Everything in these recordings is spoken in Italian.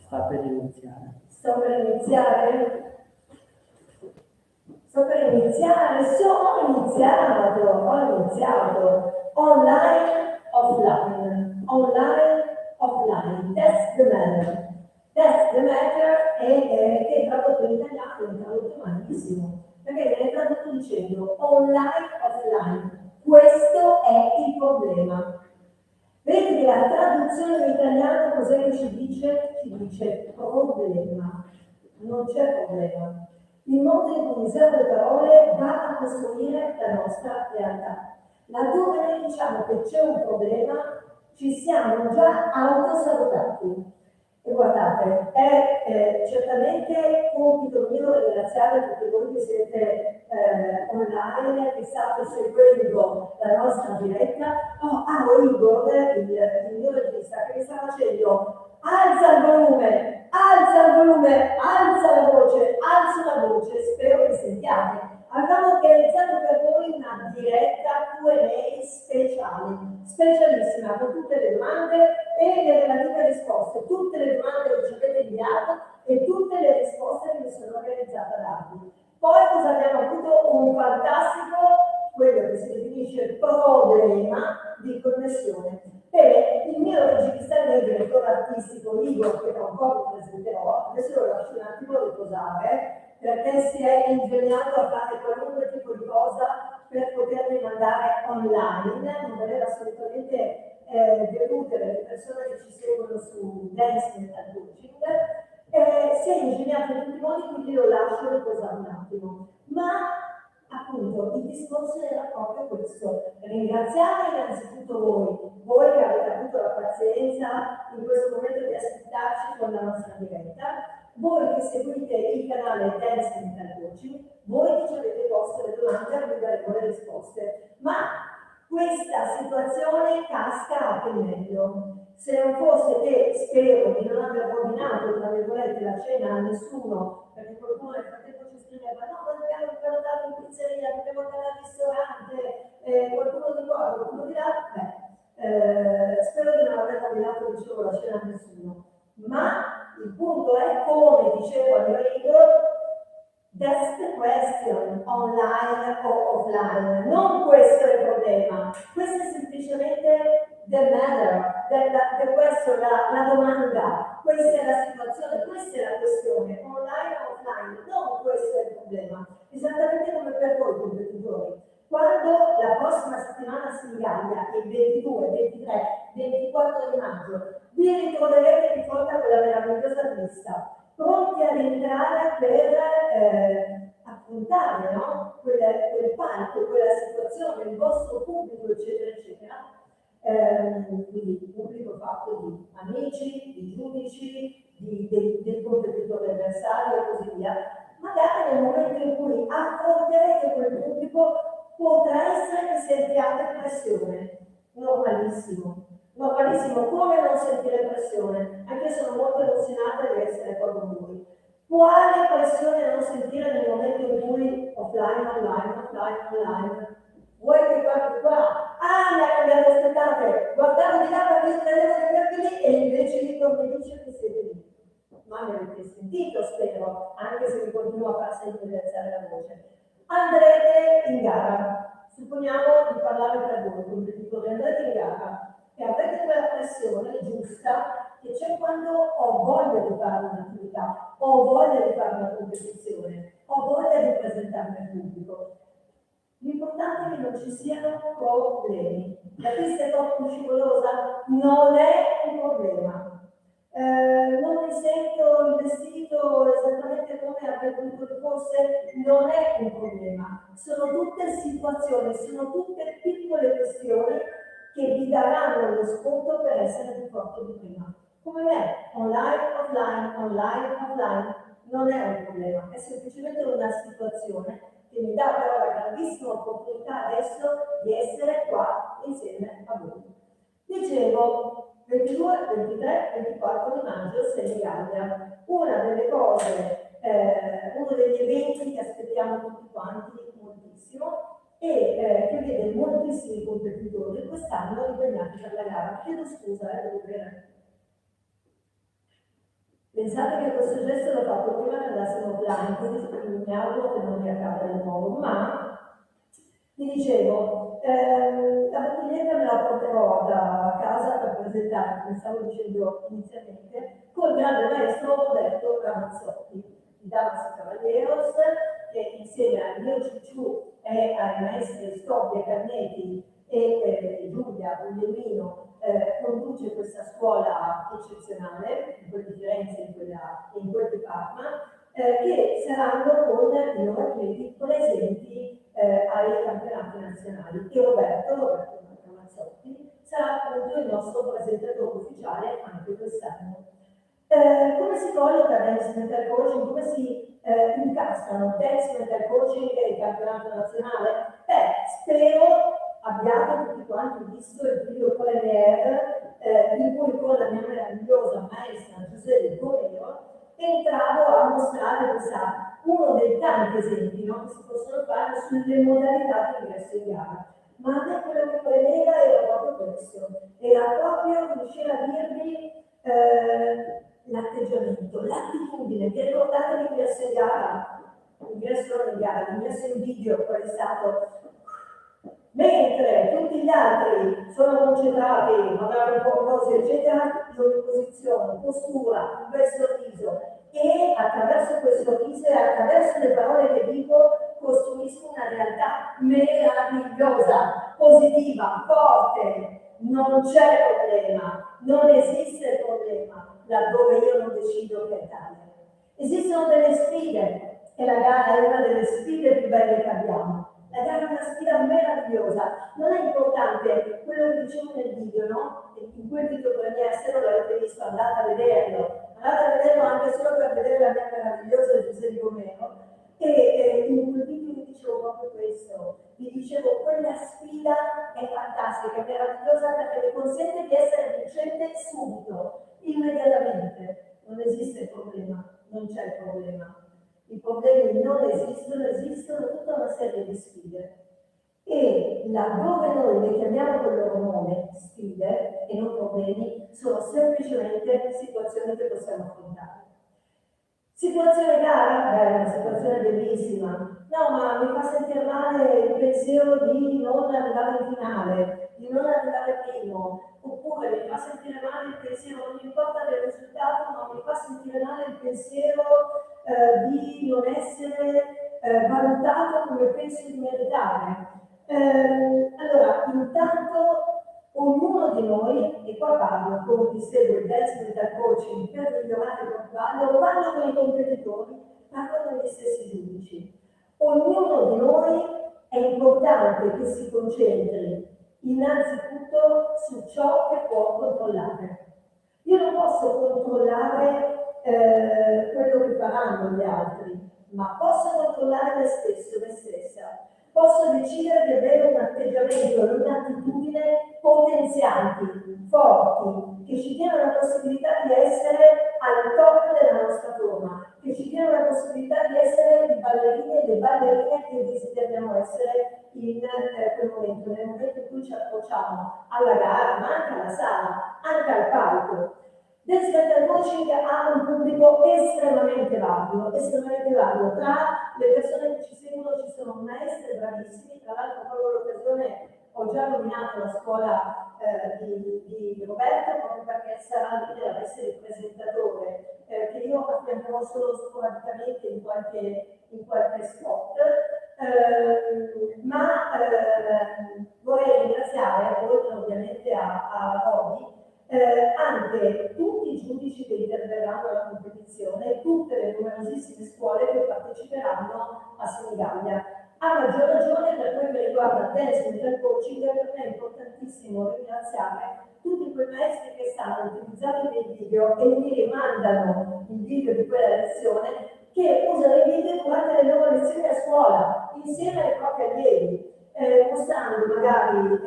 Sta per iniziare. Sto per iniziare? Ho iniziato. Online, offline. That's the matter. E che tradotto in italiano è tradotto malissimo, perché viene tradotto dicendo online, offline. Questo è il problema. Vedete che la traduzione in italiano cos'è che ci dice? Ci dice problema. Non c'è problema. Il modo in cui usiamo le parole va a costruire la nostra realtà. Laddove noi diciamo che c'è un problema, ci siamo già autosabotati. E guardate, è certamente compito mio ringraziare tutti voi che siete online, che state seguendo la nostra diretta. Igor, il mio regista, che mi sta facendo alza il volume, alza la voce, spero che sentiate. Abbiamo organizzato per voi una diretta Q&A speciale, specialissima, con tutte le domande e le relative risposte, tutte le domande che ci avete inviato e tutte le risposte che mi sono organizzata a darvi. Poi cosa abbiamo avuto? Un fantastico, quello che si definisce problema di connessione. Bene, il mio regista e il direttore artistico Igor, che tra un po' vi presenterò, adesso lo lascio un attimo riposare, perché si è ingegnato a fare qualunque tipo di cosa per poterli mandare online, non voleva assolutamente deludere le persone che ci seguono su Dance Mental Coaching, si è ingegnato in tutti i modi, quindi lo lascio riposare un attimo. Ma appunto il discorso era proprio questo: ringraziare innanzitutto voi che avete avuto la pazienza in questo momento di aspettarci con la nostra diretta, voi che seguite il canale Dance Mental Coaching, voi che ci avete posto le domande a cui daremo le risposte. Ma questa situazione casca a pennello. Se non fosse che spero di non aver rovinato, tra virgolette, la cena a nessuno, perché qualcuno nel frattempo ci scriveva no, ma dobbiamo prenotato in pizzeria, dobbiamo andare al ristorante, qualcuno di qua, qualcuno di là, spero di non aver rovinato, dicevo, la cena a nessuno. Ma il punto è, come diceva il mio Igor, that's the question, online o offline. Non questo è il problema, questo è semplicemente the matter, questo la domanda, questa è la situazione, questa è la questione, online o offline, non questo è il problema. Esattamente come per voi competitori. Quando la prossima settimana si ingaglia, il 22, 23, 24 di maggio, vi ritroverete di fronte a quella meravigliosa lista, pronti ad entrare per affrontare, no? quel palco, quella situazione, il vostro pubblico, eccetera, eccetera. Quindi il pubblico fatto di amici, di giudici, del competitore avversario e così via. Magari nel momento in cui affronterete quel pubblico potrà essere che sentiate pressione. Normalissimo, come non sentire pressione? Anche se sono molto emozionata di essere qua con voi. Quale pressione non sentire nel momento in cui online? Vuoi che guardi qua? Mi ha cambiato, aspettate, guardavo di là perché io credevo di avervi lì e invece Igor mi dice che siete lì. Ma mi avete sentito, spero, anche se mi continuo a far sempre alzare la voce. Andrete in gara, supponiamo di parlare per voi, competitori, andrete in gara e avrete quella pressione giusta che c'è quando ho voglia di fare un'attività, ho voglia di fare una competizione, ho voglia di presentarmi al pubblico. L'importante è che non ci siano problemi. La pista è troppo scivolosa? Non è un problema. Non mi sento il vestito esattamente come avrei voluto che fosse, non è un problema. Sono tutte situazioni, sono tutte piccole questioni che vi daranno lo spunto per essere più forti di prima. Come me, online, offline, non è un problema, è semplicemente una situazione che mi dà però la grandissima opportunità adesso di essere qua insieme a voi. Dicevo, 22, 23, 24 di maggio Senigallia. Una delle cose, uno degli eventi che aspettiamo tutti quanti moltissimo e che vede moltissimi competitori quest'anno impegnati per la gara. Chiedo scusa, devo bere Pensate che questo gesto l'ho fatto prima che andassimo offline, quindi mi auguro che non mi accada di nuovo, ma vi dicevo, la bottiglietta me la porterò da casa per presentare, come stavo dicendo inizialmente, col grande maestro Roberto Ramazzotti, di Damas Cavalieros, che insieme al mio Cicciù e ai maestri Stoppia Carnetti e Giulia Guglielmino conduce questa scuola eccezionale in quel di Firenze e in quel di Parma, che saranno con i loro atleti presenti ai campionati nazionali. E Roberto Ramazzotti sarà appunto il nostro presentatore ufficiale anche quest'anno. Come si colloca dance mental coaching? Come si incastrano dance mental coaching e il campionato nazionale? Spero abbiate tutti quanti visto il video premiere in cui con la mia meravigliosa maestra Giuseppe Comero entravo a mostrare uno dei tanti esempi, no, che si possono fare sulle modalità di ingresso in gara. Ma a me quello che premeva era proprio questo, era proprio riuscire a dirvi l'atteggiamento, l'attitudine. Vi ricordate l'ingresso in gara? L'ingresso in video, qual è stato? Mentre tutti gli altri sono concentrati, magari un po' così, eccetera, io in posizione, postura, un bel sorriso, e attraverso quel sorriso e attraverso le parole che dico costruisco una realtà meravigliosa, positiva, forte. Non c'è problema, non esiste problema laddove io non decido che è tale. Esistono delle sfide e la gara è una delle sfide più belle che abbiamo. La gara è una sfida meravigliosa. Non è importante quello che dicevo nel video, no? In quel video premiere, se non l'avete visto, andate a vederlo. Andate a vederlo anche solo per vedere la mia meravigliosa Giuseppe Comero. E in quel video vi dicevo proprio questo. Vi dicevo, quella sfida è fantastica, è meravigliosa perché vi consente di essere vincente subito, immediatamente. Non esiste problema, non c'è il problema. I problemi non esistono tutta una serie di sfide. E laddove noi le chiamiamo col loro nome, sfide e non problemi, sono semplicemente situazioni che possiamo affrontare. Situazione cara? Una situazione bellissima. No, ma mi fa sentire male il pensiero di non arrivare in finale, di non arrivare primo, oppure mi fa sentire male il pensiero, non mi importa del risultato, ma mi fa sentire male il pensiero di non essere valutato come penso di meritare. Allora, intanto ognuno di noi, e qua parlo con chi segue il dance mental coaching per migliorare il proprio non parlo con i competitori, parlo con gli stessi giudici. Ognuno di noi è importante che si concentri innanzitutto su ciò che può controllare. Io non posso controllare quello che faranno gli altri, ma posso controllare me stesso, me stessa. Posso decidere di avere un atteggiamento, un'attitudine potenzianti, forti, che ci diano la possibilità di essere al top della nostra forma, che ci diano la possibilità di essere i ballerini e le ballerine che desideriamo essere in quel momento, nel momento in cui ci approcciamo alla gara, ma anche alla sala, anche al palco. Dance mental coaching ha un pubblico estremamente vario. Tra le persone che ci seguono ci sono maestri bravissimi, tra l'altro proprio l'occasione ho già nominato la scuola di Roberto proprio perché sarà lì deve essere il presentatore che io affiancherò solo sporadicamente in qualche spot. Vorrei ringraziare, oltre ovviamente a Roby, anche tutti i giudici che interverranno alla competizione, tutte le numerosissime scuole che parteciperanno a Senigallia. A maggior ragione per quel che riguarda dance mental coaching, per me è importantissimo ringraziare tutti quei maestri che stanno utilizzando dei video e mi rimandano il video di quella lezione, che usano i video durante le loro lezioni a scuola, insieme ai propri allievi, mostrando magari,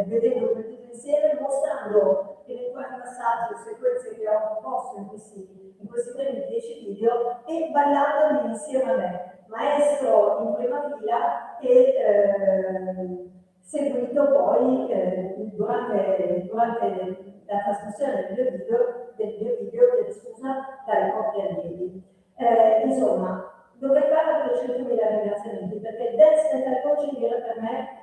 vedendo quel video insieme, mostrando eventuali passaggi o sequenze che ho proposto in questi primi 10 video e ballandoli insieme a me, maestro in prima fila e seguito poi durante la trasmissione del mio video scusa dai propri allievi. Insomma, dovrei fare 300.000 ringraziamenti perché il dance mental coaching era per me,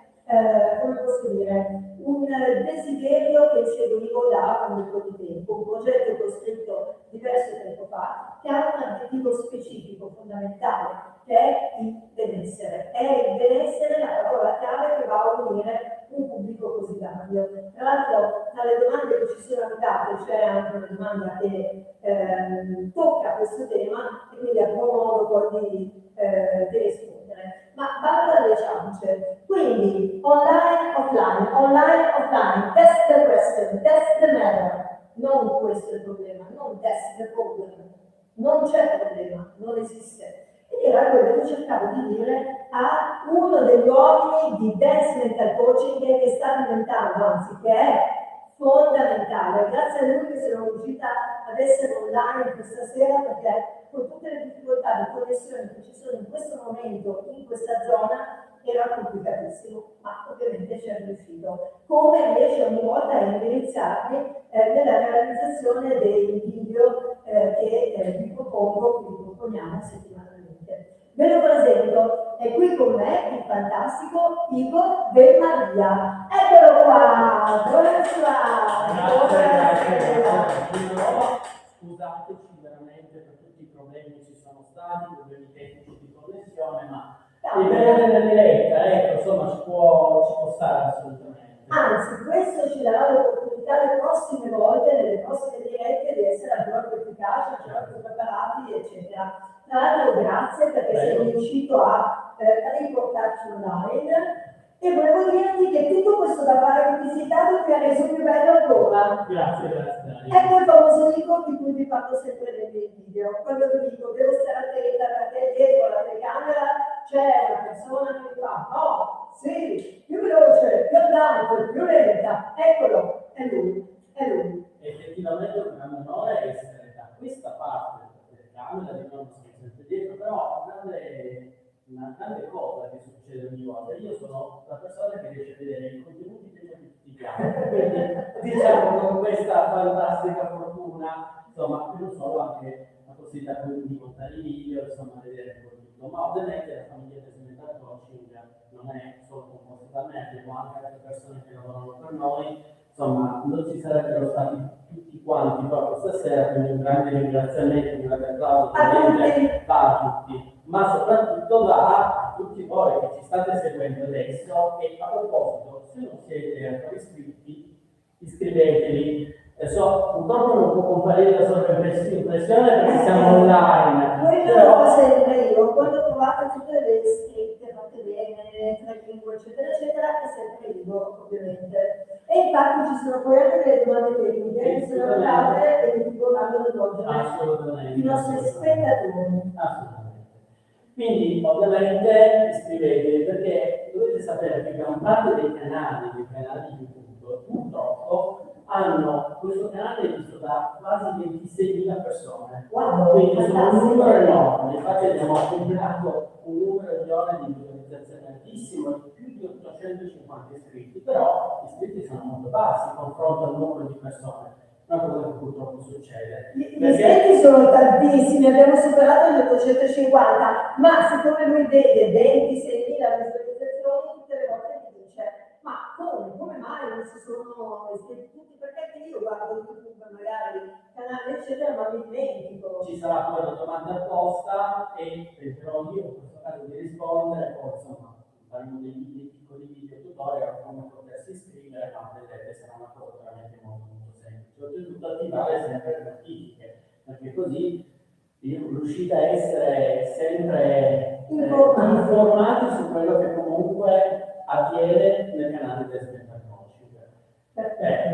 come posso dire, un desiderio che seguivo da un po' di tempo, un progetto che ho scritto diverso tempo fa, che ha un obiettivo specifico, fondamentale, che è il benessere. È il benessere la parola chiave che va a unire un pubblico così ampio. Tra l'altro, tra le domande che ci sono arrivate c'è anche una domanda che tocca questo tema e quindi avrò modo poi di rispondere. Ma vado alle ciance. Quindi, online, offline, that's the question, that's the matter. Non questo è il problema, non that's the problem. Non c'è problema, non esiste. Ed era quello che cercavo di dire a uno degli uomini di Dance Mental Coaching che sta diventando, anzi che è fondamentale. Grazie a lui che sono riuscita ad essere online questa sera perché con tutte le difficoltà di connessione che ci sono in questo momento, in questa zona, era complicatissimo, ma ovviamente ci è riuscito. Come riesce ogni volta a indirizzarmi nella realizzazione dei video che vi propongo, che vi proponiamo settimanalmente. Ve lo presento, è qui con me il fantastico Igor De Maria. Eccolo qua, buonasera. Scusateci veramente per tutti i problemi che ci sono stati, problemi tecnici di connessione, ma No. il bene della diretta, ecco, insomma, ci può stare assolutamente. Anzi, questo ci darà l'opportunità le prossime volte, nelle prossime dirette, di essere ancora più efficaci, ancora più preparati, eccetera. Tra l'altro grazie perché sei riuscito a riportarci online e volevo dirti che tutto questo da fare visitato ti ha reso più bello ancora. Grazie. Ecco il famoso dico di cui vi parlo sempre nei miei video. Quando vi dico devo stare attenta perché dietro la telecamera c'è una persona che mi fa no, sì, più veloce, più andante, più lenta. Eccolo, è lui. Effettivamente è un grande onore essere da questa parte della telecamera, diciamo, sempre dietro, però una grande cosa che succede ogni volta. Io sono la persona che riesce a vedere i contenuti prima di tutti gli altri, quindi diciamo con questa fantastica fortuna, insomma, non solo anche la possibilità di montare i video, insomma, vedere un po' tutto, ma ovviamente la famiglia del Mental Coaching non è solo composta da me, abbiamo anche altre persone che lavorano per noi, insomma, non ci sarebbero stati tutti quanti proprio stasera, quindi un grande ringraziamento, un grande applauso a tutti, ma soprattutto a tutti voi che ci state seguendo adesso e a proposito, se non siete ancora iscritti, iscrivetevi. Adesso purtroppo non può comparire la sua impressione perché siamo online. Quello lo fa sempre io, quando trovate tutte le scritte fatte bene, tra lingue, eccetera, eccetera, è sempre libero, ovviamente. E infatti ci sono poi anche delle domande tecniche che sono arrivate e che ti vorranno rivolgere i nostri spettatori. Assolutamente. Quindi ovviamente iscrivetevi perché dovete sapere che gran parte dei canali di YouTube purtroppo hanno questo canale visto da quasi 26.000 persone. Wow, quindi sono un numero enorme, infatti abbiamo accumulato un numero di ore di visualizzazione altissimo, più di 850 iscritti, però gli iscritti sono molto bassi confronto al numero di persone. Una cosa che purtroppo succede. Gli iscritti sono tantissimi, abbiamo superato gli 850, ma siccome lui vede 26.000 visualizzazioni, tutte le volte mi dice, ma come mai non si sono iscritti tutti? Perché io guardo YouTube, magari canale eccetera, ma mi dimentico. Ci sarà poi una domanda apposta e penserò io in questo caso di rispondere, poi insomma faremo dei piccoli video tutorial come potersi iscrivere, ma vedete sarà una cosa veramente molto semplice. Oltretutto attivare sempre le notifiche, perché così riuscite a essere sempre informati su quello che comunque avviene nel canale del Mental Coaching.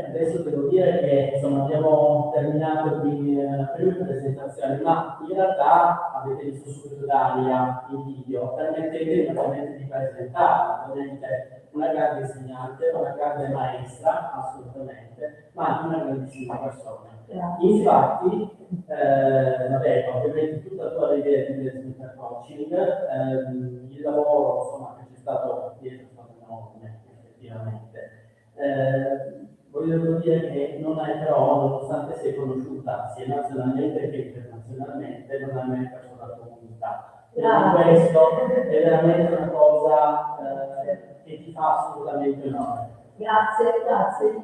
Adesso devo dire che insomma abbiamo terminato qui la prima presentazione, ma in realtà avete visto subito Dalia in video, permettetemi ovviamente di presentarla, ovviamente una grande insegnante, una grande maestra, assolutamente, ma anche una grandissima persona. Infatti, vabbè, ovviamente tutta la tua idea di Mental Coaching, il lavoro insomma, che c'è stato dietro è stato enorme, effettivamente. Voglio dire che non hai però, nonostante sei conosciuta conosciuta sia nazionalmente che internazionalmente, non hai mai perso la tua comunità. Ah. Questo è veramente una cosa che ti fa assolutamente onore. Grazie, grazie.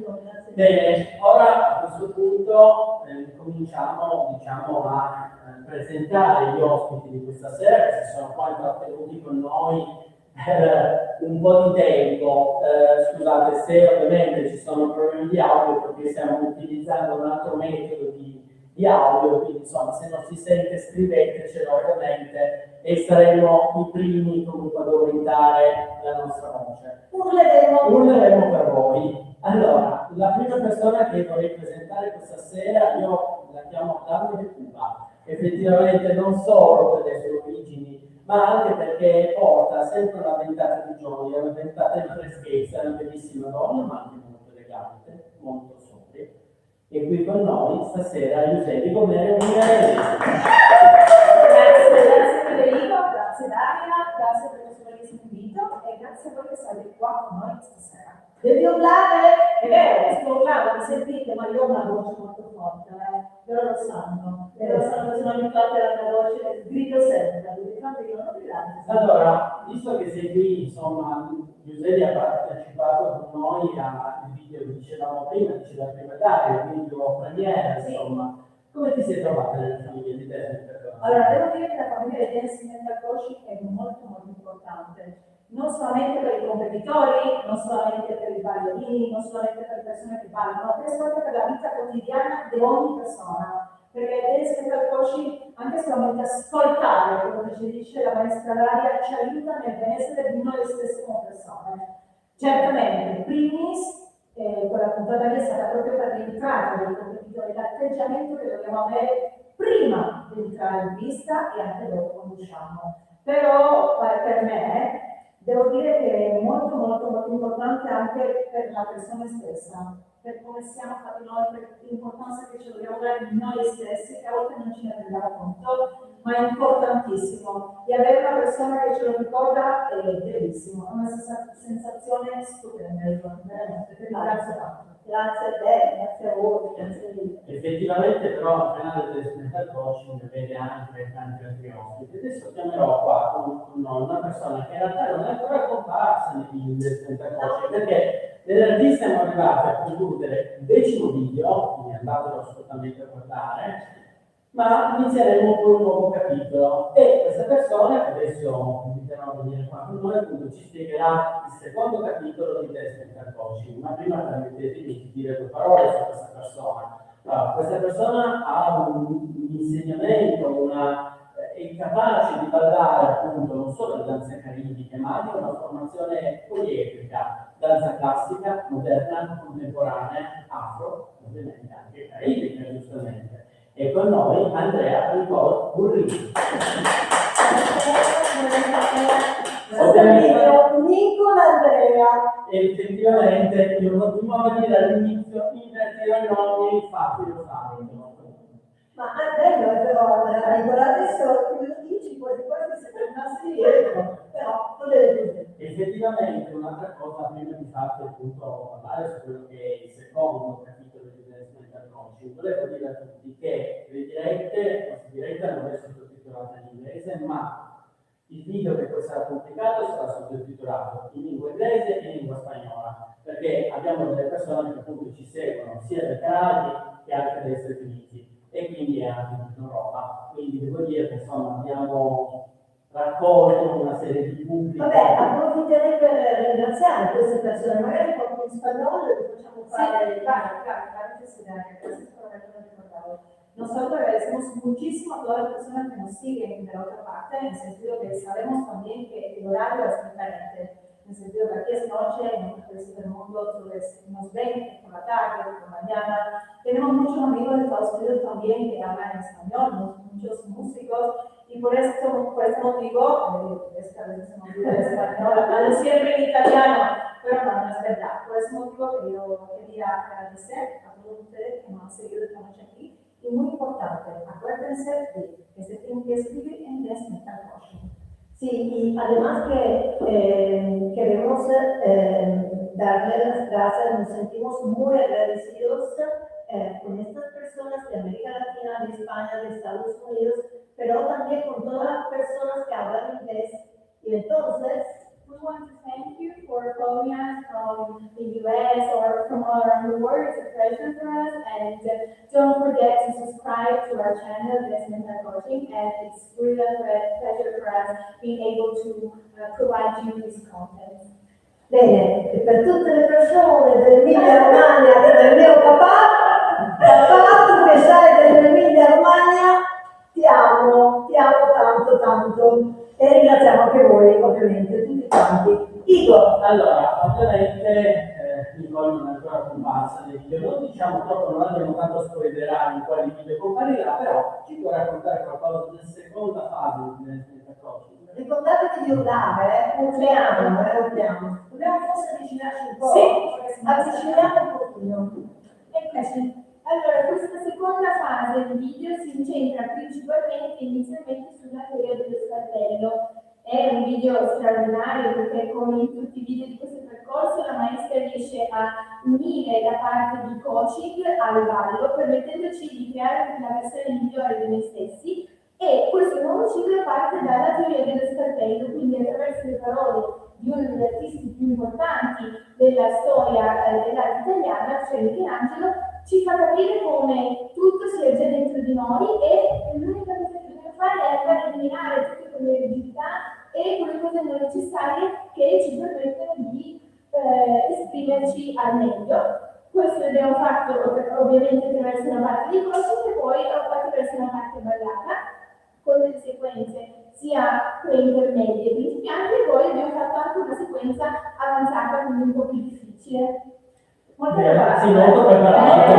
Bene, ora a questo punto cominciamo diciamo, a presentare gli ospiti di questa sera che si sono qua intrattenuti con noi per un po' di tempo. Scusate se ovviamente ci sono problemi di audio perché stiamo utilizzando un altro metodo di audio, quindi insomma se non si sente scrivetecelo ovviamente e saremo i primi comunque ad aumentare la nostra voce. Urleremo per voi. Allora, la prima persona che vorrei presentare questa sera, io la chiamo Davide Cuba, effettivamente non solo per le sue origini, ma anche perché porta sempre una ventata di gioia, una ventata di freschezza, è una bellissima donna, ma anche molto elegante, molto sobria. E qui con noi stasera Giuseppe Gomere Migarelli. Grazie Federico, grazie Daria, grazie per questo bellissimo invito e grazie a voi che siete qua con noi stasera. Devi urlare? È vero, sto urlando, mi sentite, ma io ho una voce molto forte, loro lo sanno che sono abituati alla mia voce, grido sempre, infatti io non gridate. Allora, visto che sei qui, insomma, Giuseppe ha partecipato con noi al video che dicevamo prima, diceva prima Daria, il video premiere, insomma, come ti sei trovata nella famiglia di te? Allora, devo dire che la famiglia di Dance Mental Coaching è molto molto importante. Non solamente per i competitori, non solamente per i ballerini, non solamente per le persone che ballano, ma penso anche per la vita quotidiana di ogni persona. Perché il Dance Mental Coaching, anche solamente ascoltare quello che ci dice la maestra Daria, ci aiuta nel benessere di noi stessi come persone. Certamente, in primis, quella puntata lì è stata proprio per l'entrata dei competitori, l'atteggiamento che dobbiamo avere prima di entrare in pista e anche dopo quando usciamo. Però per me devo dire che è molto molto molto importante anche per la persona stessa, per come siamo fatti noi, per l'importanza che ci dobbiamo dare noi stessi, che a volte non ce ne rendiamo conto, ma è importantissimo. E avere una persona che ce lo ricorda è bellissimo, è una sensazione stupenda, veramente. Grazie tanto. Grazie a te, grazie a voi, grazie a voi. Effettivamente però il canale del Mental Coaching vede anche tanti altri ospiti. Adesso chiamerò qua con noi una persona che in realtà non è ancora comparsa nei video del Mental Coaching, perché venerdì siamo arrivati a concludere il 10° video, quindi andatelo assolutamente a guardare, ma inizieremo con un nuovo capitolo e questa persona, che adesso inviterò a venire qua con noi, appunto ci spiegherà il secondo capitolo di Test Mental Coaching. Ma prima permettetemi di dire 2 parole su questa persona. Allora, questa persona ha un insegnamento, è capace di ballare appunto non solo le danze caribiche, ma anche una formazione poliedrica, danza classica, moderna, contemporanea, afro, ovviamente anche caribica, giustamente. E con noi Andrea Nicole Burrini. Nicola Andrea. E effettivamente io continuo a dire all'inizio invertire i nomi, infatti lo sanno. Ma Andrea però Nicola adesso che lo dici quasi quasi si tornasse però non deve così. Effettivamente un'altra cosa, prima di farti appunto parlare su quello che è il secondo capitolo di Dance Mental Coaching, volevo dire a tutti che questa diretta non è sottotitolata in inglese, ma il video che poi sarà pubblicato sarà sottotitolato in lingua inglese e in lingua spagnola, perché abbiamo delle persone che appunto ci seguono sia dai Caraibi che anche dagli Stati Uniti e quindi anche in Europa. Quindi devo dire che insomma abbiamo raccolto una serie di pubblico. Vabbè, approfitterei per ringraziare queste persone, magari proprio in spagnolo le facciamo fare. Nosotros agradecemos muchísimo a todas las personas que nos siguen de la otra parte, en el sentido que sabemos también que el horario es diferente, en el sentido que aquí es noche, en otros países del mundo nos ven por la tarde, por la mañana. Tenemos muchos amigos de Estados Unidos también que hablan español, muchos músicos, y por este motivo, es que a veces se me olvida el español, hablo siempre en italiano, pero no es verdad. Por ese motivo yo quería agradecer a todos ustedes que nos han seguido esta noche aquí. Y muy importante, acuérdense de que se tienen que escribir en Dance Mental Coaching. Sí, y además que queremos darle las gracias, nos sentimos muy agradecidos con estas personas de América Latina, de España, de Estados Unidos, pero también con todas las personas que hablan inglés. Y entonces, We want to thank you for following us from the US or from all around the world. It's a pleasure for us. And don't forget to subscribe to our channel, Des Mental Coaching. And it's really a pleasure for us being able to provide you this content. bene, e per tutte le persone dell'Emilia Romagna come il mio papà, tu che sei dell'Emilia Romagna, ti amo tanto tanto. E ringraziamo anche voi, ovviamente, tutti quanti. Igor. Allora, ovviamente Nicole non è ancora comparsa nel video, non diciamo troppo, non abbiamo tanto spoilerare in quali video comparirà, però ci può raccontare qualcosa della seconda fase del coaching. Ricordatevi di urlare, urliamo. Dobbiamo forse avvicinarci un po'. Sì, avviciniamo un pochino. Allora, questa seconda fase del video si incentra principalmente inizialmente sulla teoria dello scalpello. È un video straordinario perché, come in tutti i video di questo percorso, la maestra riesce a unire la parte di coaching al ballo, permettendoci di creare una versione migliore di noi stessi. E questo nuovo ciclo parte dalla teoria dello scalpello, quindi attraverso le parole di uno degli artisti più importanti della storia dell'arte italiana, cioè Michelangelo, ci fa capire come tutto sia già dentro di noi e l'unica cosa che dobbiamo fare è andare a eliminare tutte quelle rigidità e quelle cose non necessarie che ci permettono di esprimerci al meglio. Questo l'abbiamo fatto ovviamente attraverso una parte di coaching e poi attraverso una parte ballata, con delle sequenze sia pre-intermedie, principianti, e poi abbiamo fatto anche una sequenza avanzata, quindi un po' più difficile. Molto preparata. Sì, molto preparata.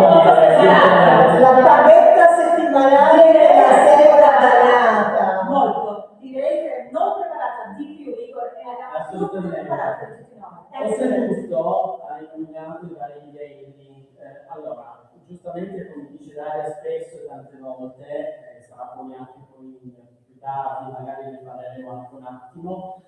La tavoletta settimanale della serie tagliata. Molto, direi che non preparata di più, Igor, era molto preparata per tutti noi. Oltretutto, hai nominato i vari livelli. Allora, giustamente come dice Daria spesso e tante volte, sarà poi anche poi più tardi, magari ne parleremo anche un attimo.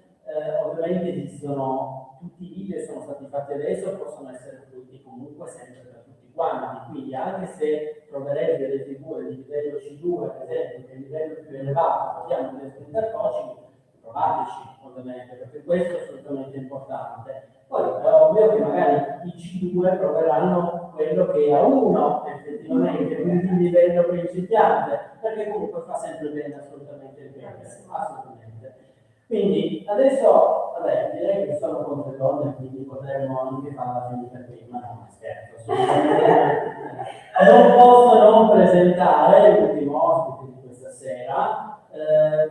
Ovviamente esistono, tutti i video sono stati fatti adesso, possono essere fruiti comunque sempre per tutti quanti, quindi anche se troverete delle figure di livello C2, per esempio, che è il livello più elevato, parliamo del center coaching, provateci ovviamente, perché questo è assolutamente importante. Poi è ovvio che magari i C2 proveranno quello che è A1 effettivamente, quindi il livello principiante, perché comunque fa sempre bene assolutamente il bene, assolutamente. Quindi adesso, vabbè, direi che sono con 3 donne, quindi potremmo anche farla finita prima, no, scherzo, assolutamente. Non posso non presentare l'ultimo ospite di questa sera.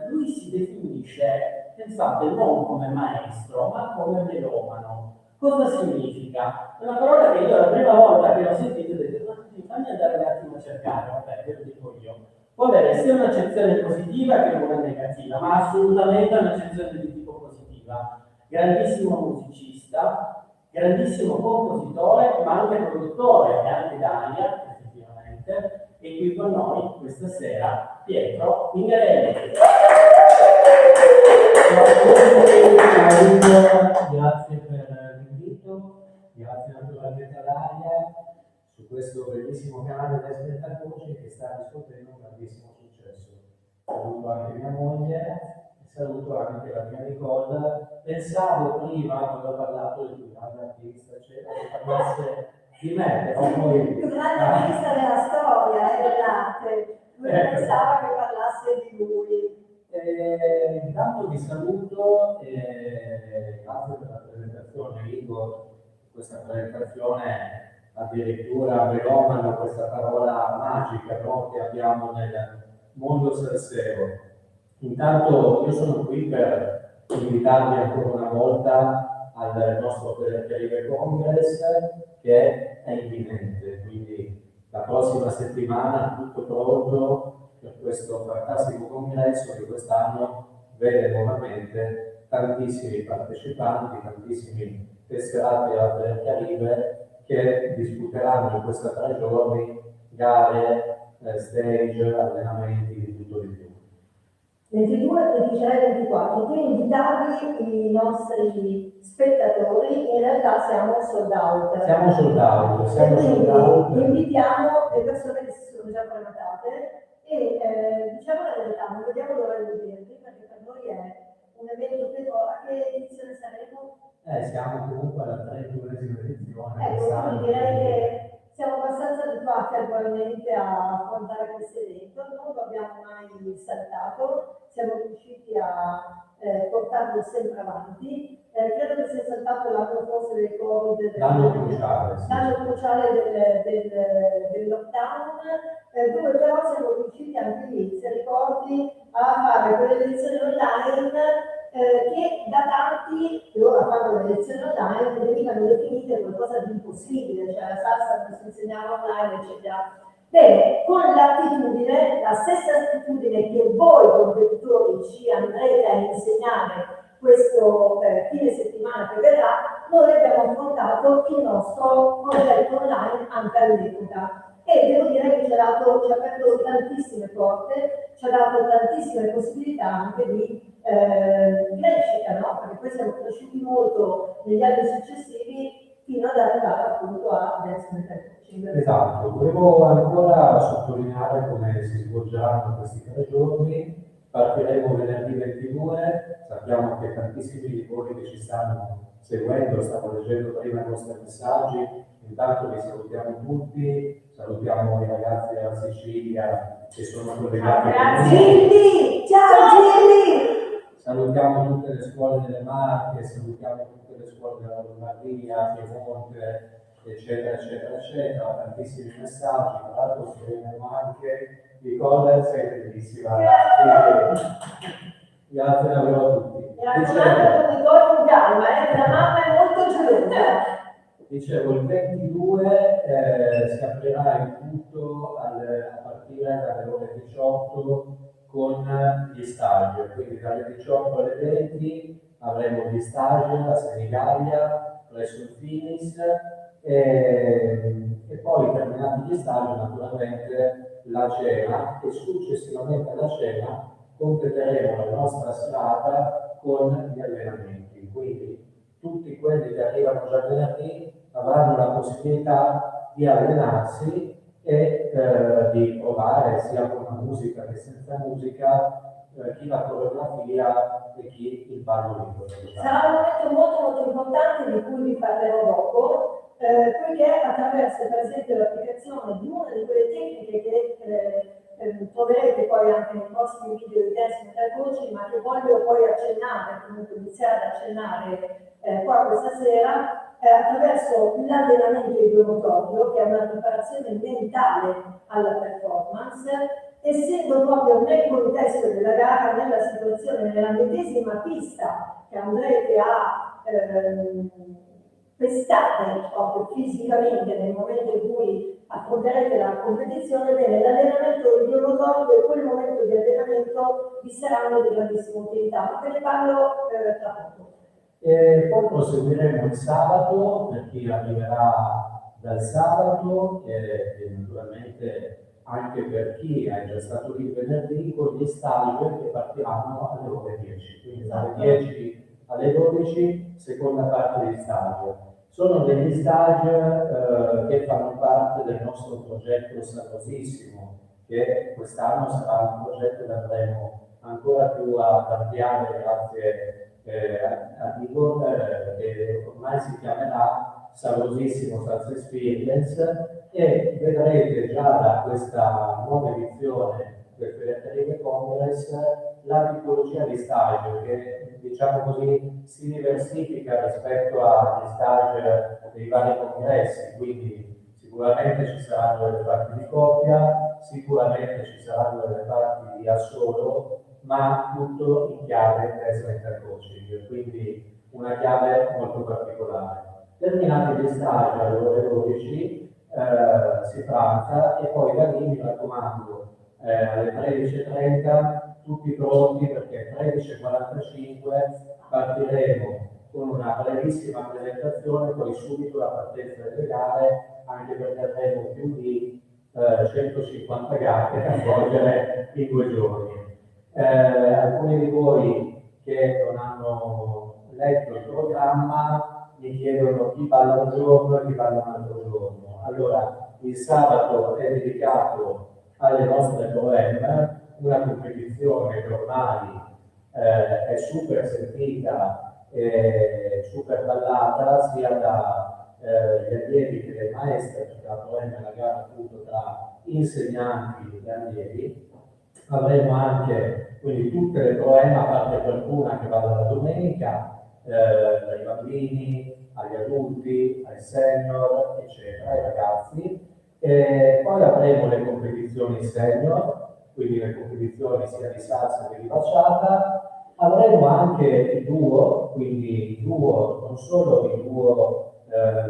Lui si definisce, pensate, non come maestro, ma come melomano. Cosa significa? È una parola che io la prima volta che l'ho sentita ho detto, ma fammi andare un attimo a cercare, vabbè, ve lo dico io. Può avere sia un'accezione positiva che una negativa, ma assolutamente un'accezione di tipo positiva. Grandissimo musicista, grandissimo compositore, ma anche produttore, e anche Daria, effettivamente, e qui con noi questa sera Pietro Mingarelli. Grazie per l'invito, grazie naturalmente a Daria su questo bellissimo canale Des Mental Coaching che sta riscuotendo un grandissimo successo. Saluto anche mia moglie e saluto anche la mia Nicole. Pensavo prima, quando ho parlato del più grande artista, eccetera, che parlasse di me, però poi... Il più grande artista della storia, dell'arte. Lui pensava che parlasse di lui. Intanto vi saluto e grazie per la presentazione, Igor. Questa presentazione addirittura melomano, questa parola magica, no, che abbiamo nel mondo salsero. Intanto io sono qui per invitarvi ancora una volta al nostro Caribe Congress che è imminente, quindi la prossima settimana tutto pronto per questo fantastico congresso che quest'anno vede nuovamente tantissimi partecipanti, tantissimi tesserati al Caribe che disputeranno in questi 3 giorni gare, stage, allenamenti di tutto di più. 22, 23 e 24. Quindi invitarvi i nostri spettatori, in realtà siamo sold out. Siamo sold out, E quindi out. invitiamo le persone che si sono già prenotate e diciamo la verità, non vediamo l'ora di vedervi perché per noi è un evento che a che edizione saremo? Siamo comunque alla 31esima edizione. Ecco, quest'anno, quindi direi quindi- che siamo abbastanza abituati attualmente a affrontare questo evento, non lo abbiamo mai saltato, siamo riusciti a portarlo sempre avanti. Credo che sia saltato l'anno forse del Covid, L'anno cruciale, sì. l'anno cruciale del lockdown, dove però siamo riusciti anche lì, se ricordi, a fare quelle lezioni online che da tanti, che ora fanno le lezioni online, venivano definite qualcosa di impossibile, cioè la salsa non si insegnava online, eccetera. Bene, con l'attitudine, la stessa attitudine che voi competitori ci andrete a insegnare questo fine settimana che verrà, noi abbiamo affrontato il nostro progetto online anche all'epoca. E devo dire che ci ha aperto tantissime porte, ci ha dato tantissime possibilità anche di crescita, no? Perché poi siamo cresciuti molto negli anni successivi fino ad arrivare appunto a Dance Mental Coaching. Esatto, volevo ancora sottolineare come si svolgeranno questi 3 giorni. Partiremo venerdì 22, sappiamo che tantissimi di voi che ci stanno seguendo, stavo leggendo prima i vostri messaggi, intanto vi salutiamo tutti, salutiamo i ragazzi della Sicilia che sono collegati con noi. Gilli! Ciao Gilli! Salutiamo tutte le scuole delle Marche, salutiamo tutte le scuole della Lombardia, Piemonte, eccetera, eccetera, eccetera, tantissimi messaggi, tra l'altro scriviamo anche di cosa sei bellissima. Grazie davvero a tutti. Mi raccomando con Nicola con calma, la mamma è molto gelosa. Dicevo, il 22 si aprirà il tutto a partire dalle ore 18 con gli stage, quindi dalle 18 alle 20 avremo gli stage a Senigallia, presso il Finis e poi terminati gli stage naturalmente la cena e successivamente alla cena completeremo la nostra serata con gli allenamenti, quindi tutti quelli che arrivano già venerdì avranno la possibilità di allenarsi e di provare sia con la musica che senza musica chi la coreografia e chi il ballo libero. Sarà un momento molto molto importante di cui vi parlerò dopo, perché attraverso per esempio l'applicazione di una di quelle tecniche che troverete poi anche nei prossimi video di Dance Mental Coaching, ma che voglio poi accennare, comunque iniziare ad accennare qua questa sera, attraverso l'allenamento idromotorio, che è una preparazione mentale alla performance, essendo proprio nel contesto della gara, nella situazione, nella medesima pista che andrete a testate proprio fisicamente nel momento in cui affronterete la competizione, bene, l'allenamento idromotorio e quel momento di allenamento vi saranno di grandissima utilità, ma ve ne parlo tra poco. E poi proseguiremo il sabato per chi arriverà dal sabato e naturalmente anche per chi è già stato lì venerdì con gli stage che partiranno alle ore 10, quindi dalle 10 alle 12 seconda parte di stage. Sono degli stage che fanno parte del nostro progetto saprosissimo, che quest'anno sarà un progetto che andremo ancora più a ampliare grazie a Igor, che ormai si chiamerà Saprosissimo Salsa Experience, e vedrete già da questa nuova edizione del Federative Congress la tipologia di stage che, diciamo così, si diversifica rispetto agli stage dei vari congressi, quindi sicuramente ci saranno delle parti di coppia, sicuramente ci saranno delle parti di assolo, ma tutto in chiave Dance Mental Coaching, quindi una chiave molto particolare. Terminati gli stage alle ore 12 si pranza e poi da lì mi raccomando alle 13:30 tutti pronti perché alle 13:45 partiremo con una brevissima presentazione, poi subito la partenza delle gare, anche perché avremo più di 150 gare da svolgere in 2 giorni. Alcuni di voi che non hanno letto il programma mi chiedono chi balla un giorno e chi balla un altro giorno. Allora, il sabato è dedicato alle nostre bohème, una competizione che ormai è super sentita e super ballata sia dagli allievi che dai maestri, perché la bohème è una gara appunto tra insegnanti e allievi. Avremo anche quindi tutte le bohème, a parte qualcuna che vada la domenica, dai bambini agli adulti, ai senior, eccetera, ai ragazzi. Poi avremo le competizioni senior, quindi le competizioni sia di salsa che di bachata. Avremo anche il duo, quindi il duo, non solo il duo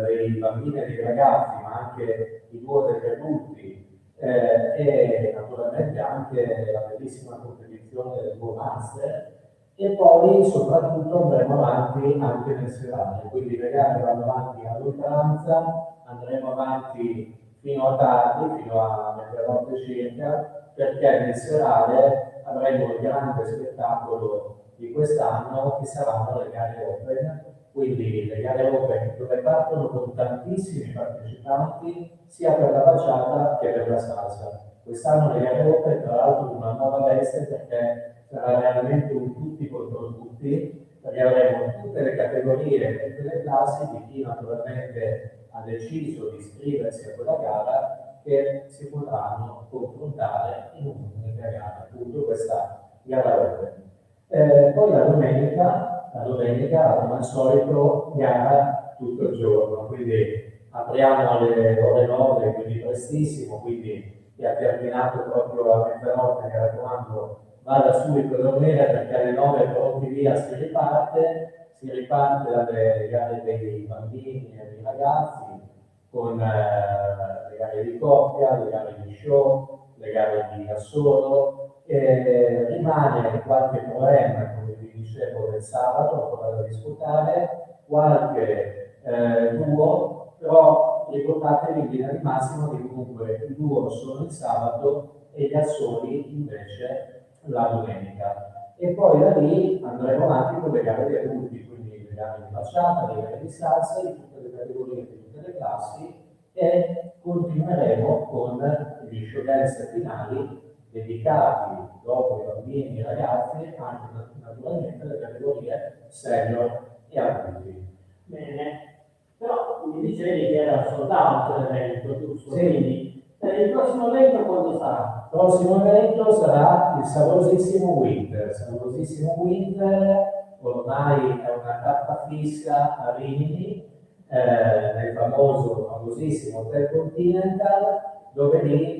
dei bambini e dei ragazzi, ma anche il duo degli adulti, e naturalmente anche la bellissima competizione del duo master. E poi soprattutto andremo avanti anche nel serale, quindi le gare vanno avanti ad oltranza, andremo avanti fino a tardi, fino a mezzanotte circa, perché nel serale avremo il grande spettacolo di quest'anno che saranno le gare open, quindi le gare open dove partono con tantissimi partecipanti sia per la bachata che per la salsa. Quest'anno le gare open tra l'altro una nuova veste perché sarà veramente un tutti contro tutti, perché avremo tutte le categorie e tutte le classi di chi naturalmente ha deciso di iscriversi a quella gara che si potranno confrontare in un'unica gara, appunto questa gara open. Poi la domenica come al solito gara tutto il giorno, quindi apriamo alle ore 9, quindi prestissimo, quindi chi ha terminato proprio a mezzanotte, mi raccomando, vada subito a dormire perché alle 9 pronti via si riparte dalle gare dei bambini e dei ragazzi con le gare di coppia, le gare di show, le gare di da solo, rimane qualche problema, come vi dicevo, del sabato, ancora da disputare, qualche duo, però ricordatevi in linea di massima che comunque i duo sono il sabato e gli assoli invece la domenica. E poi da lì andremo avanti con le gare di adulti, quindi le gare di bachata, le gare di salsa, di tutte le categorie, di tutte le classi, e continueremo con gli show dance finali dedicati dopo i bambini e i ragazzi anche naturalmente alle categorie senior e adulti. Bene, però mi dicevi che era sold out l'evento, giusto? Sì. Quindi il prossimo evento quando sarà? Il prossimo evento sarà il savorosissimo Winter, ormai è una tappa fissa a Rimini, nel famosissimo Hotel Continental, dove lì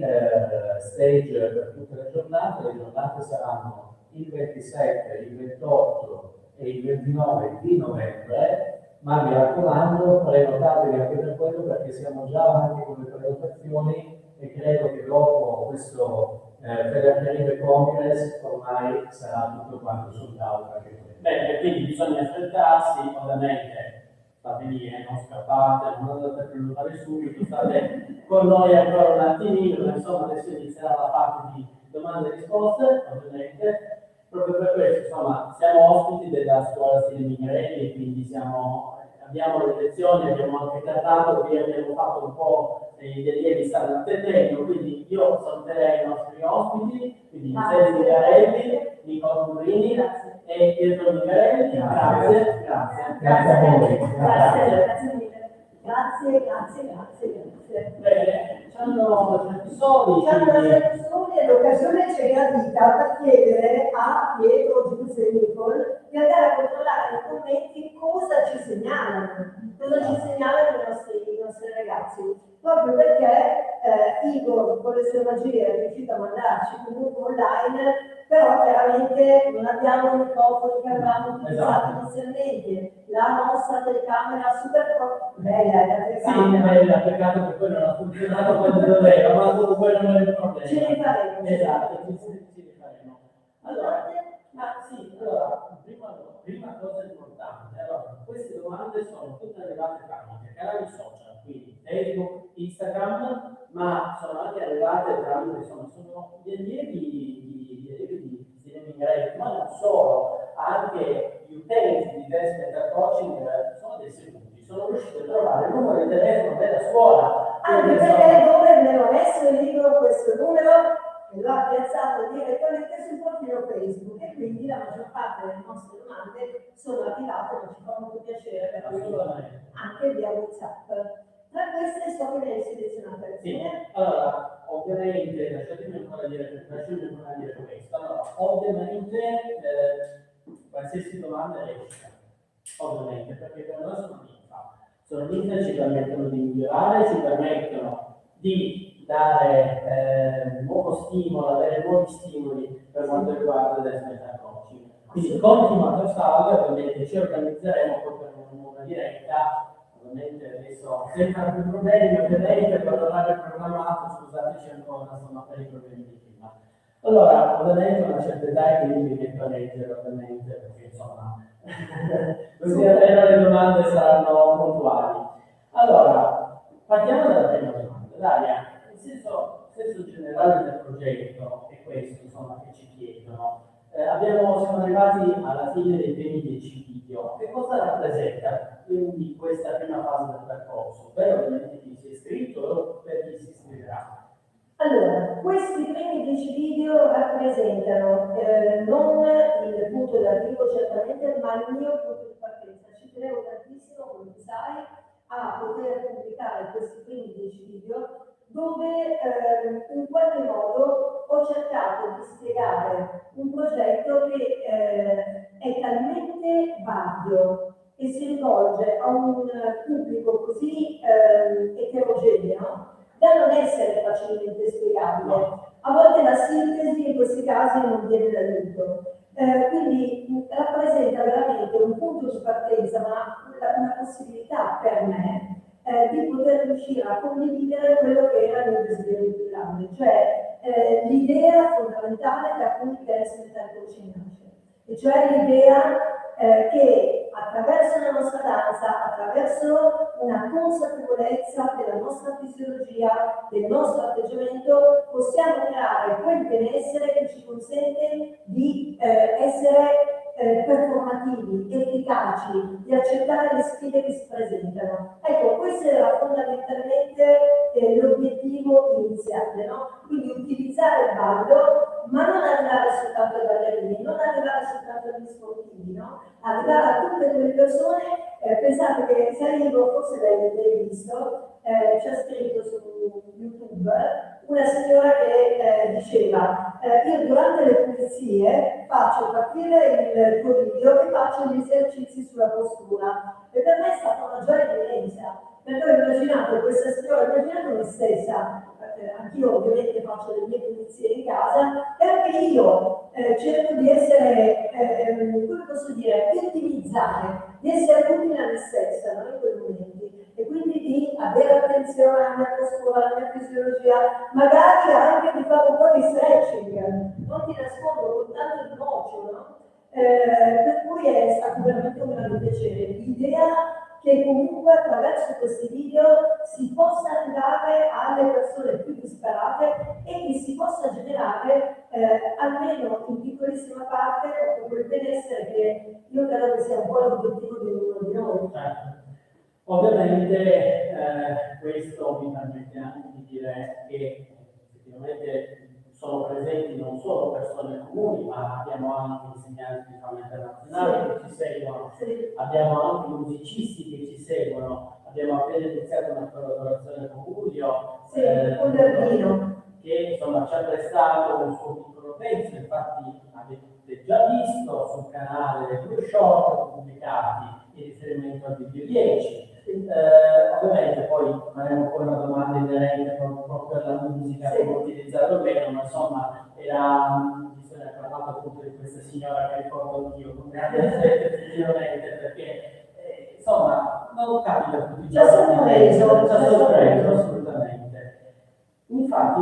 stage per tutte le giornate saranno il 27, il 28 e il 29 di novembre, ma mi raccomando, prenotatevi anche per quello perché siamo già avanti con le prenotazioni e credo che dopo questo Federcaribe Congress ormai sarà tutto quanto sold out anche quello. Bene, quindi bisogna aspettarsi, ovviamente state lì, non scappate, non andate a prenotare subito, state con noi ancora un attimino, insomma adesso inizierà la parte di domande e risposte, ovviamente. Proprio per questo, insomma, siamo ospiti della scuola stile Mignerelli, quindi abbiamo le lezioni, abbiamo anche trattato, vi abbiamo fatto un po' gli allievi stanno attendendo, quindi io saluterei i nostri ospiti, quindi Michele Mignerelli, Nicola Murini e Pietro Mignerelli. Grazie. Grazie a voi. Grazie mille. Grazie. Bene, c'hanno episodi. E l'occasione ci è gradita per chiedere a Pietro, Giuseppe e Nicole di andare a controllare nei commenti cosa ci segnalano i nostri ragazzi, proprio perché Igor con le sue magie è riuscito a mandarci comunque online, però chiaramente non abbiamo i microfoni che avevamo utilizzato inizialmente, la nostra telecamera super bella, la telecamera. Sì, bella, peccato che poi non ha funzionato come doveva, ma comunque non è il problema. Ce ne faremo. Esatto, ci rifaremo. Allora, prima cosa importante, allora, queste domande sono tutte arrivate tramite canali social, quindi Facebook, Instagram, ma sono anche arrivate tramite, insomma, sono gli allievi di non solo, anche gli utenti di Dance Mental Coaching sono dei seduti, sono riusciti a trovare il numero di telefono della scuola. Anche perché dove me l'ho messo il libro questo numero e lo ha piazzato direttamente sul profilo Facebook e quindi la maggior parte delle nostre domande sono arrivate, ma ci fa molto piacere per anche via WhatsApp. Tra queste so che ne hai selezionate alcune. Allora, ovviamente, lasciatemi ancora dire questo. Allora, ovviamente, qualsiasi domanda è lecita, ovviamente, perché per noi sono linfa, ci permettono di migliorare, ci permettono di dare nuovo stimolo, avere nuovi stimoli per quanto riguarda il mental coaching. Quindi continuate a farlo, ovviamente ci organizzeremo poi per una nuova diretta. Ovviamente adesso senza più problemi, ovviamente per l'orario programmato, scusateci ancora, insomma, per i problemi di prima. Allora, ovviamente una certa età che io mi metto a leggere, ovviamente, perché insomma, così almeno le domande saranno puntuali. Allora, partiamo dalla prima domanda. Daria, il senso generale del progetto è questo, insomma, che ci chiedono. Siamo arrivati alla fine dei primi 10 video. Che cosa rappresenta quindi questa prima fase del percorso? Per ovviamente chi si è iscritto o per chi si iscriverà? Allora, questi primi 10 video rappresentano non il punto d'arrivo certamente, ma il mio punto di partenza. Ci tenevo tantissimo, come tu sai, a poter pubblicare questi primi 10 video dove in qualche modo ho cercato di spiegare un progetto che è talmente vario e si rivolge a un pubblico così eterogeneo da non essere facilmente spiegabile. A volte la sintesi in questi casi non viene d'aiuto. Quindi rappresenta veramente un punto di partenza, ma una possibilità per me di poter riuscire a condividere quello che era il mio desiderio più grande, cioè l'idea fondamentale da cui Dance Mental Coaching nasce, e cioè l'idea che attraverso la nostra danza, attraverso una consapevolezza della nostra fisiologia, del nostro atteggiamento, possiamo creare quel benessere che ci consente di essere performativi, efficaci, di accettare le sfide che si presentano. Ecco, questo era fondamentalmente l'obiettivo iniziale, no? Quindi utilizzare il ballo, ma non arrivare soltanto ai ballerini, non arrivare soltanto agli sportivi, no? Arrivare a tutte quelle persone. Pensate che se arrivo, forse l'hai visto, c'è scritto su YouTube una signora che diceva io durante le pulizie faccio partire il tuo video e faccio gli esercizi sulla postura, e per me è stata una gioia immensa, perché ho immaginato questa signora, ho immaginato me stessa, anch'io ovviamente faccio le mie pulizie in casa e anche io cerco di essere, come posso dire, di ottimizzare, di essere utile a me stessa, no? In quei momenti, e quindi di avere attenzione alla mia postura, alla mia fisiologia, magari anche di fare un po' di stretching, non ti nascondo, con tanto di mocio, no? Per cui è stato veramente un grande piacere. L'idea che comunque attraverso questi video si possa arrivare alle persone più disperate e che si possa generare almeno in piccolissima parte quel benessere che io credo che sia un po' l'obiettivo di ognuno di noi. Ovviamente questo mi permette anche di dire che effettivamente sono presenti non solo persone comuni, ma abbiamo anche insegnanti di fama internazionale che ci seguono, abbiamo anche musicisti che ci seguono, abbiamo appena iniziato una collaborazione con Giulio, che insomma ci ha prestato un suo piccolo pezzo, infatti avete già visto sul canale due short pubblicati in riferimento al video 10. Ovviamente poi faremo poi una domanda inerente proprio per la musica, come utilizzato bene, ma insomma bisogna parlare appunto di questa signora che ricordo anch'io con grande affetto effettivamente, perché insomma non capita tutti i giorni, ci ha sorpreso assolutamente. Infatti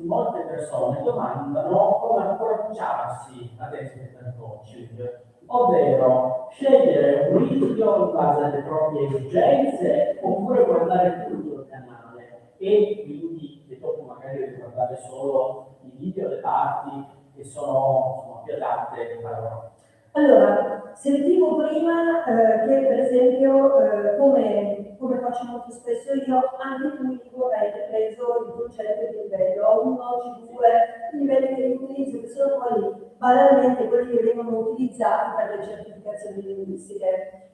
molte persone domandano come approcciarsi ad Mental Coaching, ovvero scegliere un video in base alle proprie esigenze oppure guardare tutto il canale e quindi dopo magari riguardare solo i video, le parti che sono più adatte a loro. Allora, sentivo prima che per esempio, come faccio molto spesso io, anche tu Igor hai preso il concetto di livello 1, C2, i livelli che io utilizzo, che sono poi banalmente quelli che vengono utilizzati per le certificazioni linguistiche.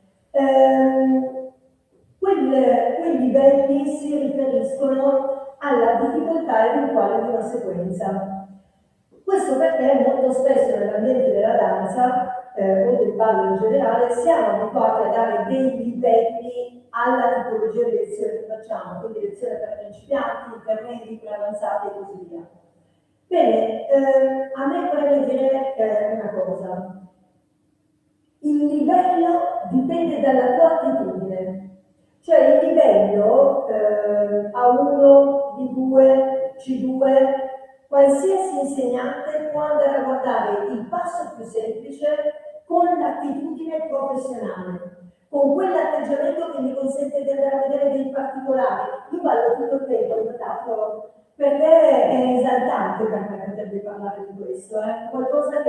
Quei livelli si riferiscono alla difficoltà eventuale di una sequenza. Questo perché molto spesso nell'ambiente della danza o del ballo in generale siamo abituati a dare dei livelli alla tipologia di lezione che facciamo, quindi lezione per principianti, intermedi, più avanzati e così via. Bene, a me preme dire una cosa. Il livello dipende dalla tua attitudine, cioè il livello A1, B2, C2, qualsiasi insegnante può andare a guardare il passo più semplice con l'attitudine professionale, con quell'atteggiamento che mi consente di andare a vedere dei particolari. Io ballo tutto il tempo, notato, perché è esaltante per me potervi parlare di questo, è qualcosa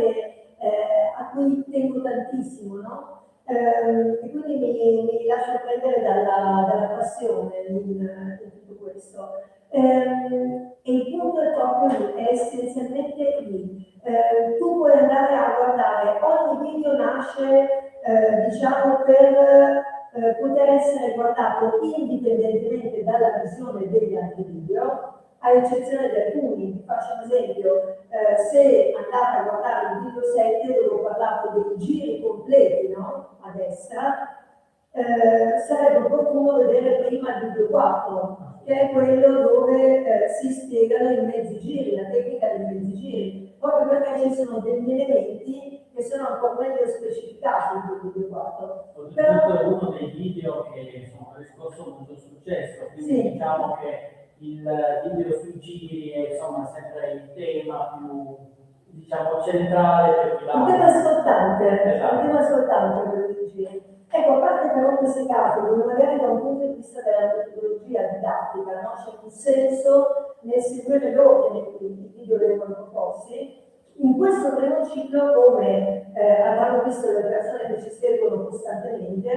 a cui tengo tantissimo, no? E quindi mi lascio prendere dalla passione in tutto questo. E il punto è proprio lì, è essenzialmente lì. Tu puoi andare a guardare, ogni video nasce diciamo per poter essere guardato indipendentemente dalla visione degli altri video, a eccezione di alcuni. Vi faccio un esempio, se andate a guardare il video 7 dove ho parlato dei giri completi, no? A destra, sarebbe opportuno vedere prima il video 4, che è quello dove si spiegano i mezzi giri, la tecnica dei mezzi giri, proprio perché ci sono degli elementi che sono ancora meglio specificati in quel video 4. Oltretutto è uno dei video che sono riscosso molto successo, quindi sì, diciamo che il video sui giri è insomma sempre il tema più diciamo centrale per chi un tema ascoltante, esatto. un tema ascoltante quello dei giri. Ecco, a parte però questi casi, dove magari da un punto di vista della metodologia didattica, no? C'è un senso nel seguire l'ordine in cui i video vengono proposti, in questo primo ciclo, come abbiamo visto le persone che ci seguono costantemente,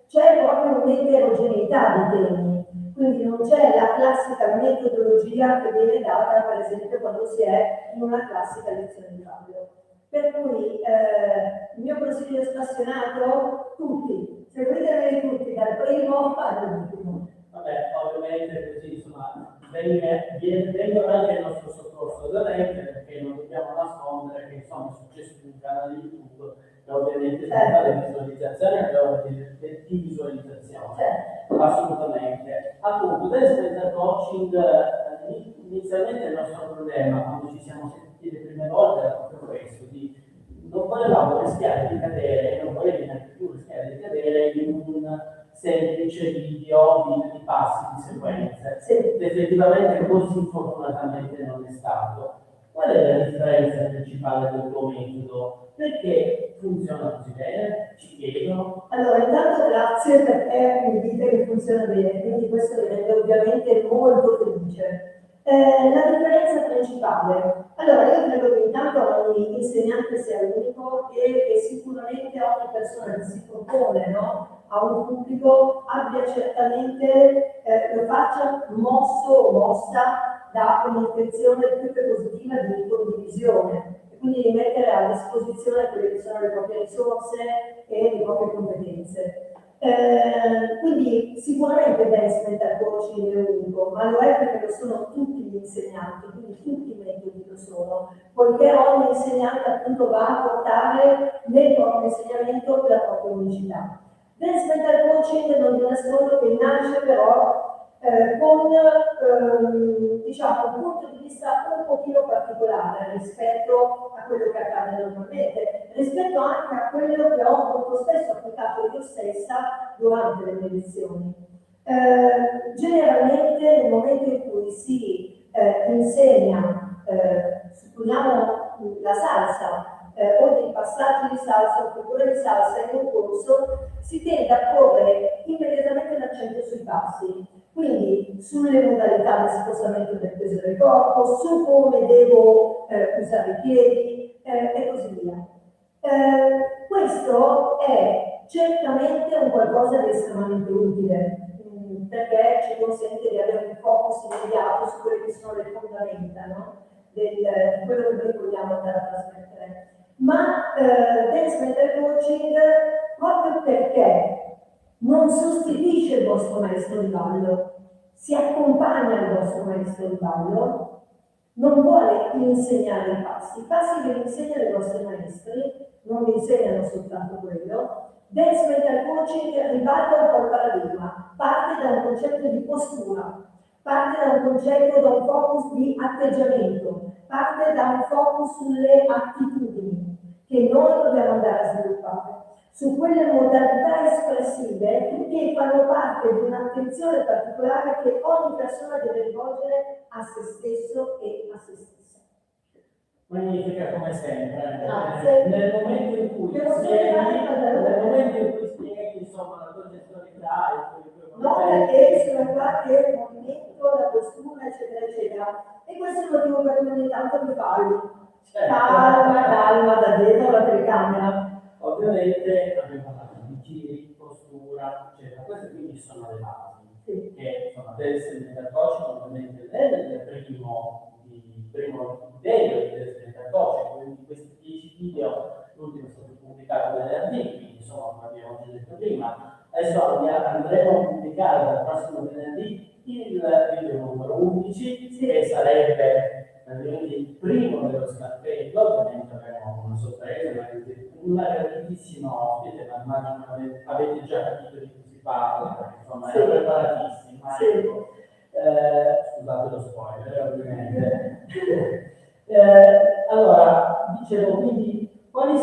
c'è proprio un'eterogeneità di temi, quindi non c'è la classica metodologia che viene data, per esempio, quando si è in una classica lezione di ballo. Per cui il mio consiglio spassionato, tutti, seguitemi tutti, dal primo all'ultimo. Vabbè, ovviamente così insomma vengono anche il nostro soccorso ovviamente, perché non dobbiamo nascondere che insomma è successo su un canale YouTube e ovviamente si fa le visualizzazioni e di visualizzazione. Assolutamente. Appunto, del center coaching inizialmente il nostro problema quando ci siamo sentiti le prime volte era proprio questo, di non volevamo rischiare di cadere, non volevi neanche più rischiare di cadere in un semplice video di passi di sequenze. Effettivamente così fortunatamente non è stato. Qual è la differenza principale del tuo metodo? Perché funziona così bene? Ci chiedono. Allora, intanto grazie perché mi dite che funziona bene, quindi questo mi rende ovviamente molto felice. La differenza principale, allora io credo che intanto ogni insegnante sia unico e sicuramente ogni persona che si propone, no, a un pubblico abbia certamente, lo faccia mosso o mossa da un'intenzione più che positiva di condivisione, e quindi di mettere a disposizione quelle che sono le proprie risorse e le proprie competenze. Quindi sicuramente Dance Mental Coaching è unico, ma lo è perché lo sono tutti gli insegnanti, quindi tutti i metodi lo sono, poiché ogni insegnante appunto va a portare nel proprio insegnamento la propria unicità. Dance Mental Coaching non vi nascondo che nasce però con diciamo, un punto di vista un pochino particolare rispetto a quello che accade normalmente, rispetto anche a quello che ho molto spesso applicato io stessa durante le mie lezioni. Generalmente nel momento in cui si insegna, supponiamo la salsa, o dei passaggi di salsa o figure di salsa in un corso, si tende a porre immediatamente l'accento sui passi. Quindi sulle modalità di spostamento del peso del corpo, su come devo usare i piedi e così via. Questo è certamente un qualcosa di estremamente utile, perché ci consente di avere un focus immediato su quelle che sono le fondamenta, no? Di quello che noi vogliamo andare a trasmettere. Ma Dance Mental Coaching, proprio perché non sostituisce il vostro maestro di ballo, si accompagna al vostro maestro di ballo, non vuole insegnare i passi che vi insegnano i vostri maestri, non vi insegnano soltanto quello. Dance Mental Coaching ribalta un po' il paradigma, parte da un concetto di postura, parte da un concetto, da un focus di atteggiamento, parte da un focus sulle attitudini che noi dobbiamo andare a sviluppare, su quelle modalità espressive che fanno parte di un'attenzione particolare che ogni persona deve rivolgere a se stesso e a se stessa. Magnifica come sempre. Grazie. Nel momento in cui spieghi insomma la tua gestualità, no, perché sono qua che il movimento, la postura, eccetera, eccetera. E questo è il motivo per cui ogni tanto mi parlo. Calma, da dietro la telecamera. Ovviamente abbiamo parlato di giri, postura, eccetera. Queste quindi sono le basi. Sì. Che insomma deve essere Mental Coaching, ovviamente nel primo video di Mental Coaching, quindi questi 10 video, l'ultimo è stato pubblicato venerdì, quindi insomma come abbiamo già detto prima. Adesso andremo a pubblicare dal prossimo venerdì il video numero 11, che sarebbe il primo dello scalpello. Ovviamente avremo una sorpresa, una grandissima ospite, ma immagino che avete già capito di cui si parla, perché insomma sì, era preparatissima. Sì. Scusate lo spoiler, ovviamente. Allora, dicevo, quindi quali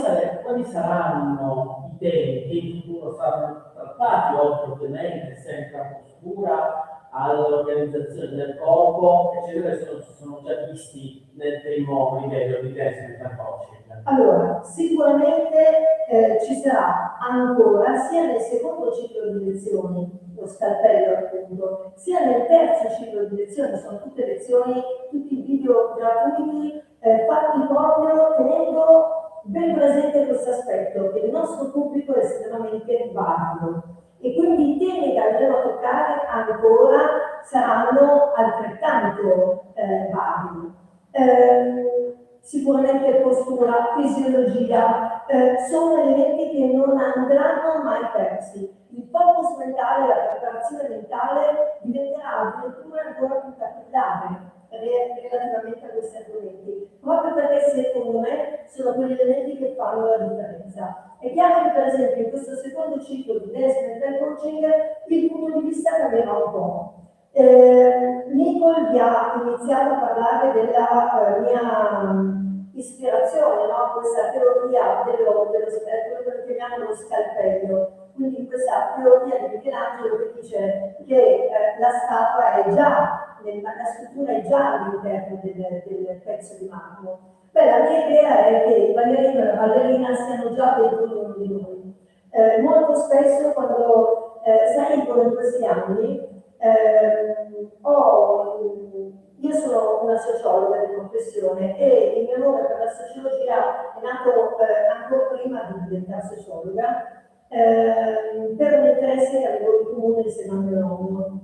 saranno i temi che in futuro saranno trattati, oltre ovviamente sempre a postura, all'organizzazione del corpo, eccetera, sono già visti nel primo livello di Dance Mental Coaching? Allora, sicuramente ci sarà ancora, sia nel secondo ciclo di lezioni, lo scalpello appunto, sia nel terzo ciclo di lezioni, sono tutte lezioni, tutti i video gratuiti, fatti proprio tenendo ben presente questo aspetto, che il nostro pubblico è estremamente vario. E quindi i temi che andremo a toccare ancora saranno altrettanto vari. Sicuramente postura, fisiologia, sono elementi che non andranno mai persi. Il focus mentale, la preparazione mentale diventerà addirittura ancora più capillare relativamente a questi argomenti, proprio perché secondo me sono quegli elementi che fanno la differenza. È chiaro che per esempio in questo secondo ciclo di Dance Mental Coaching il punto di vista cambierà un po'. Nicole vi ha iniziato a parlare della mia ispirazione, no? Questa teoria dello quello che chiamiamo lo scalpello, quindi questa teoria di Michelangelo che dice che la statua è già, la struttura è già all'interno del pezzo di marmo. Beh, la mia idea è che il ballerino e la ballerina siano già dentro ognuno di noi. Molto spesso quando, sai, come in questi anni, io sono una sociologa di professione e il mio amore per la sociologia è nato ancora prima di diventare sociologa, per un interesse che avevo in comune insieme a mio nonno.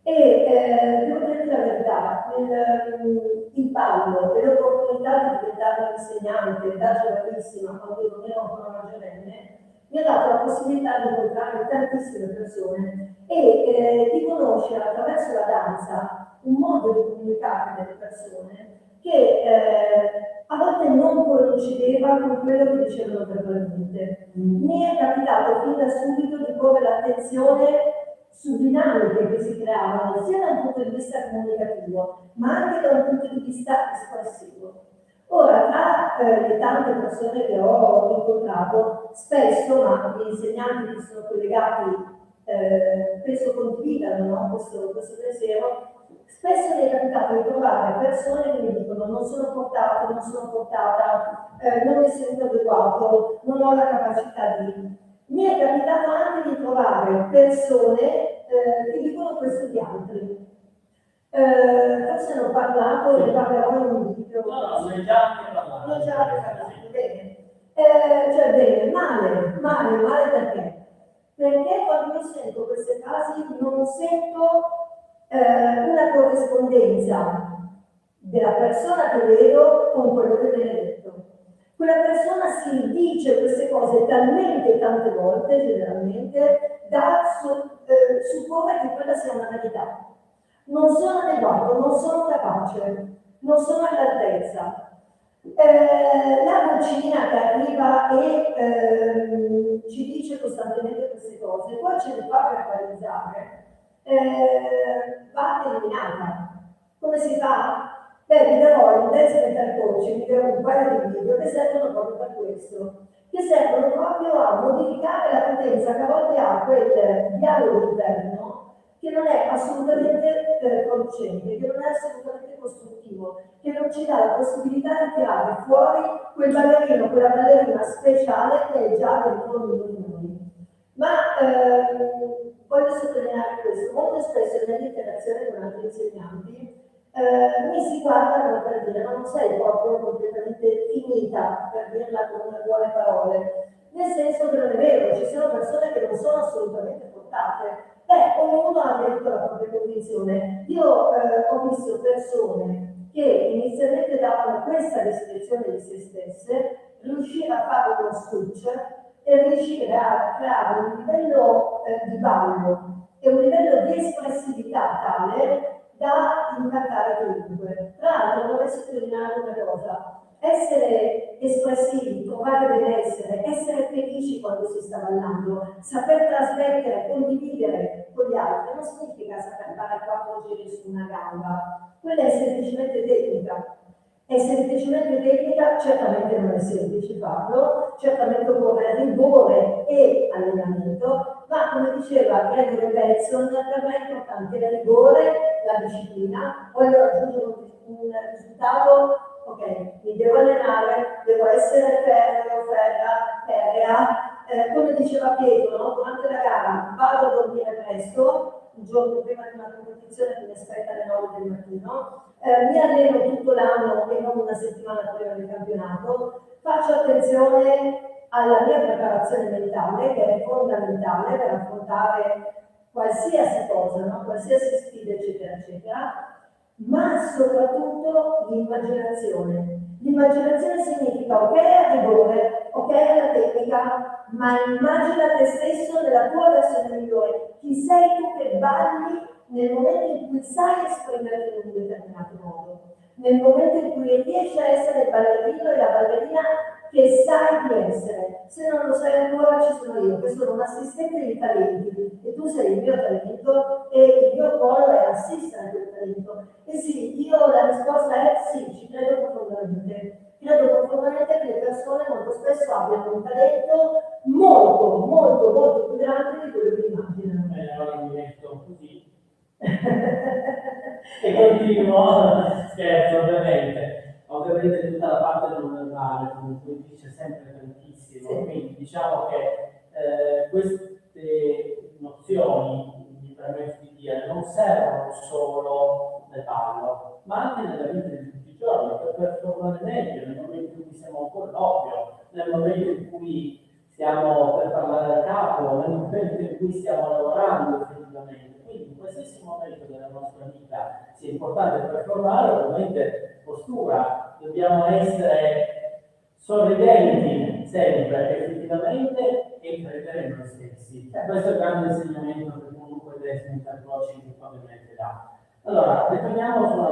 E devo dire la verità, il ballo e l'opportunità di diventare un insegnante da giovanissima, quando io non ero ancora una giovane, mi ha dato la possibilità di incontrare tantissime persone e di conoscere attraverso la danza un modo di comunicare delle persone che a volte non coincideva con quello che dicevano verbalmente. Mi è capitato fin da subito di porre l'attenzione su dinamiche che si creavano sia da un punto di vista comunicativo ma anche da un punto di vista espressivo. Ora, tra le tante persone che ho incontrato, spesso, ma gli insegnanti che sono collegati penso condividano, no? questo pensiero, spesso mi è capitato di trovare persone che mi dicono non sono portata, non mi sento adeguato, non ho la capacità di... Mi è capitato anche di trovare persone che dicono questo di altri. Forse ne ho parlato, ne parlerò in un video. No, ne ho già anche parlato. Ne ho già anche parlato, bene. Cioè bene, male perché? Perché quando io sento queste frasi non sento una corrispondenza della persona che vedo con quello che viene detto. Quella persona si dice queste cose talmente tante volte, generalmente, da supporre che quella sia una verità. Non sono adeguato, non sono capace, non sono all'altezza. La vocina che arriva e ci dice costantemente queste cose, poi ce le fa verbalizzare, va eliminata. Come si fa? Beh, vi darò il test mental coaching, vi darò un paio di video che servono proprio per questo, che servono proprio a modificare la potenza che a volte ha quel dialogo interno che non è assolutamente producente, che non è assolutamente costruttivo, che non ci dà la possibilità di tirare fuori quel ballerino, quella ballerina speciale che è già dentro ognuno di noi. Ma voglio sottolineare questo, molto spesso nell'interazione con altri insegnanti mi si guardano per dire ma non sei proprio completamente finita, per dirla con una buone parole, nel senso che non è vero, ci sono persone che non sono assolutamente portate. Ognuno ha detto la propria condizione. Io ho visto persone che inizialmente davano questa descrizione di se stesse, riuscire a fare uno switch e riuscire a creare un livello di ballo e un livello di espressività tale da incantare chiunque. Tra l'altro vorrei sottolineare una cosa: essere espressivi, trovare benessere, essere felici quando si sta ballando, saper trasmettere, condividere con gli altri, non significa saper fare 4 giri su una gamba, quella è semplicemente tecnica. È semplicemente tecnica, certamente non è semplice farlo, certamente occorre rigore e allenamento, ma come diceva Gregory Bateson, per me è importante il rigore, la disciplina, voglio raggiungere un risultato, ok, mi devo allenare, devo essere ferrea, come diceva Pietro, no? Durante la gara vado a dormire presto, il giorno prima di una competizione che mi aspetta alle 9 del mattino, mi alleno tutto l'anno e non una settimana prima del campionato, faccio attenzione alla mia preparazione mentale che è fondamentale per affrontare qualsiasi cosa, no? Qualsiasi sfida eccetera eccetera, ma soprattutto l'immaginazione. L'immaginazione significa ok al rigore, ok alla tecnica, ma immagina te stesso nella tua versione migliore. Chi sei tu che balli nel momento in cui sai esprimerti in un determinato modo, nel momento in cui riesci a essere il ballerino e la ballerina che sai di essere. Se non lo sai ancora ci sono io, che sono un assistente di talenti e tu sei il mio talento e il mio ruolo è assistere a quel talento. E sì, io la risposta è sì, ci credo profondamente. Credo profondamente che le persone molto spesso abbiano un talento molto più grande di quello che immaginano. Allora mi metto così e continuo, scherzo ovviamente tutta la parte non verbale, come tu dice sempre tantissimo, Sì. quindi diciamo che queste nozioni, mi permetto di dire, non servono solo nel ballo, ma anche nella vita di tutti i giorni, per performare meglio, nel momento in cui siamo a un colloquio, nel momento in cui stiamo per parlare al capo, nel momento in cui stiamo lavorando effettivamente. Quindi in qualsiasi momento della nostra vita sia importante performare, ovviamente postura, dobbiamo essere sorridenti sempre, effettivamente, e credere in noi stessi. Questo è il grande insegnamento che comunque il mental coaching ovviamente dà. Allora, ritorniamo su una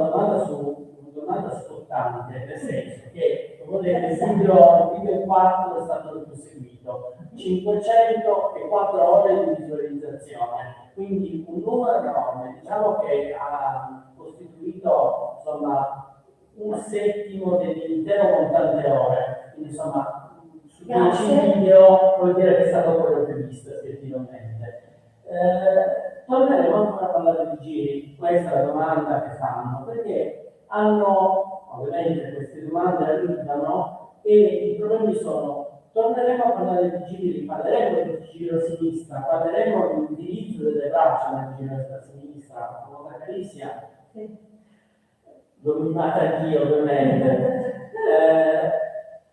domanda scottante, nel senso che, come vedete, il video 4 è stato il più seguito, 504 ore di visualizzazione, quindi un numero enorme, diciamo che ha costituito insomma un settimo dell'intero montante ore, quindi insomma su 10 video vuol dire che è stato quello più visto effettivamente. Torneremo ancora a parlare di giri, questa è la domanda che fanno, perché hanno, ovviamente queste domande arrivano e i problemi sono torneremo a parlare di giri, parleremo di giro a sinistra, parleremo dell'utilizzo delle braccia nel giro a sinistra, con una carissima, dominata anch'io ovviamente.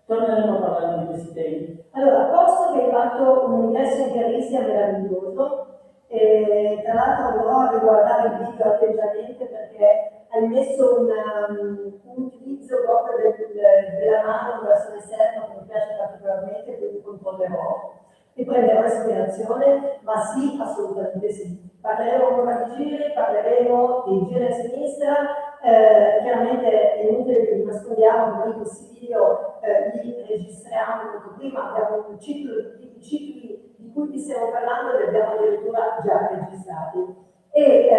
Torneremo a parlare di questi temi. Allora, posto che hai fatto un ingresso in carissima meraviglioso, tra l'altro andrò a riguardare il video attentamente perché hai messo un utilizzo proprio della mano verso l'esterno che mi piace particolarmente, quindi controllerò e prenderò ispirazione, ma sì, assolutamente sì. Parleremo ancora di giri, parleremo di giri a sinistra, chiaramente è inutile che vi nascondiamo, noi questi video li registriamo molto prima, abbiamo un ciclo di cicli di cui vi stiamo parlando li abbiamo addirittura già registrati e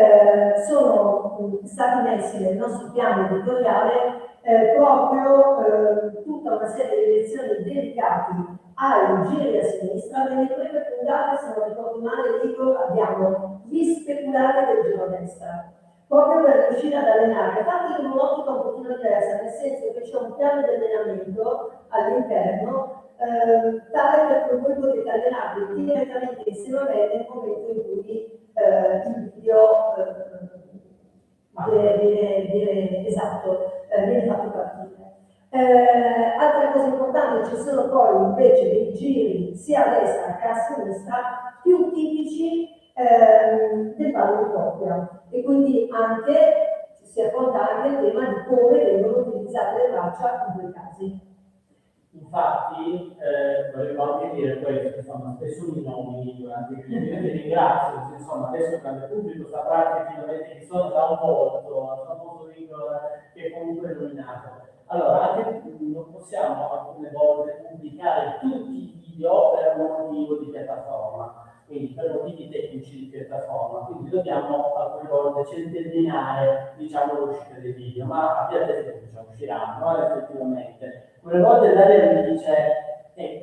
sono stati messi nel nostro piano editoriale proprio tutta una serie di lezioni dedicate ai giri a sinistra. Nelle prime puntate, se non ricordo male, dico, abbiamo gli speculari del giro a destra, proprio per riuscire ad allenare, tanto in un'ottica un pochino diversa, nel senso che c'è un piano di allenamento all'interno, tale per cui voi potete allenarvi direttamente insieme a me nel momento in cui il video viene fatto partire. Altre cose importanti, ci sono poi invece dei giri sia a destra che a sinistra più tipici del ballo di coppia e quindi anche si affronta anche il tema di come vengono utilizzate le braccia in quei casi. Infatti, volevo anche dire questo, insomma, spesso mi nomini durante il video, vi ringrazio, insomma, adesso il grande pubblico saprà effettivamente chi sono da un volto, al famoso video che è comunque nominato. Allora, anche non possiamo alcune volte pubblicare tutti i video per motivo di piattaforma, quindi per motivi tecnici di piattaforma, quindi dobbiamo alcune volte centellinare, diciamo, l'uscita dei video, ma abbiate fiducia, usciranno, effettivamente. Una volta Daria mi dice,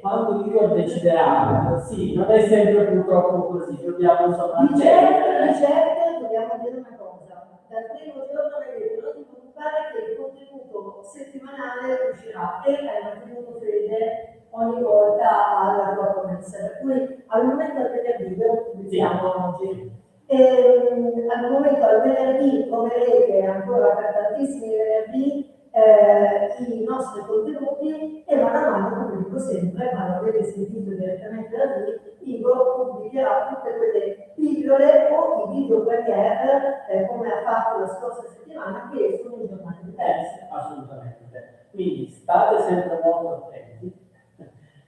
quando Igor deciderà, sì, non è sempre purtroppo così, dobbiamo insomma... Di certo dobbiamo dire una cosa, dal primo giorno vedete, non ti preoccupare che il contenuto settimanale uscirà e hai mantenuto fede ogni volta alla tua promessa, per cui al momento del venerdì ve lo pubblichiamo oggi. E, al momento al venerdì troverete ancora per tantissimi venerdì i nostri contenuti e mano a mano, come dico sempre, ma l'avete sentito direttamente da lui, Igor pubblicherà tutte quelle pillole o i video premiere come ha fatto la scorsa settimana che escono in giornate diverse. Assolutamente. Quindi state sempre molto attenti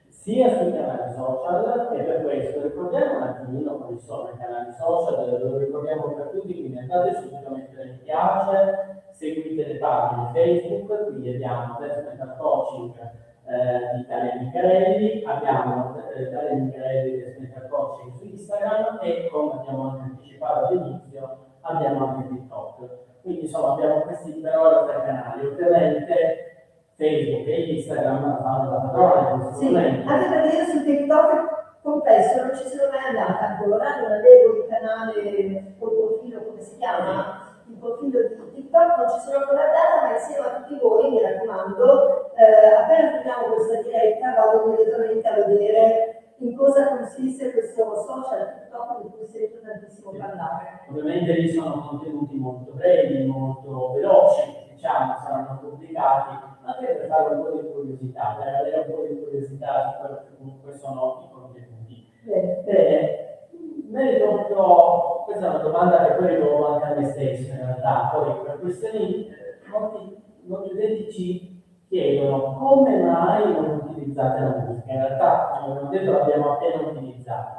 sia sui canali social e per questo ricordiamo un attimino quali sono i canali social, lo ricordiamo per tutti, quindi andate subito a mettere mi piace, seguite le pagine Facebook, quindi abbiamo adesso Mental Coaching di Daria Micharelli, abbiamo Daria Micharelli di Mental Coaching su Instagram e come abbiamo anche anticipato all'inizio abbiamo anche TikTok. Quindi insomma abbiamo questi per ora 3 canali, ovviamente Facebook e Instagram fanno la padrona. Sì, anche perché io su TikTok confesso non ci sono mai andata ancora, non avevo il canale o il profilo, come si chiama? Il profilo di TikTok, non ci sono ancora andata, ma insieme a tutti voi, mi raccomando, appena finiamo questa diretta vado immediatamente a vedere in cosa consiste questo social TikTok di cui sento tantissimo parlare. Ovviamente lì sono contenuti molto brevi, molto veloci, diciamo, saranno pubblicati, anche per fare un po' di curiosità, per avere un po' di curiosità su quello che comunque sono i contenuti. Bene, merito proprio, questa è una domanda che poi rivolgo anche a me stesso in realtà, poi per questioni molti utenti ci chiedono come mai non utilizzate la musica, in realtà come abbiamo detto l'abbiamo appena utilizzata.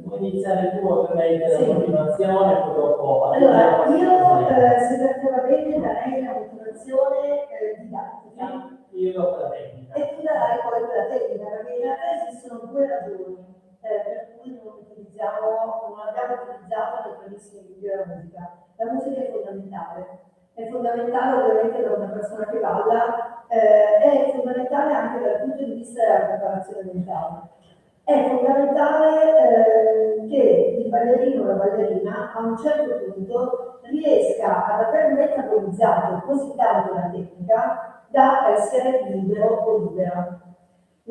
Puoi iniziare tu ovviamente la motivazione, poi dopo... Allora, io se per te va bene darei la motivazione didattica. Io dopo la tecnica. E tu darai poi quella tecnica, perché in realtà esistono 2 ragioni per cui non abbiamo utilizzato nei primissimi video la musica. La musica è fondamentale ovviamente per una persona che balla, è fondamentale anche dal punto di vista della preparazione mentale. È fondamentale che il ballerino o la ballerina a un certo punto riesca ad aver metabolizzato così tanto la tecnica da essere libero o libera.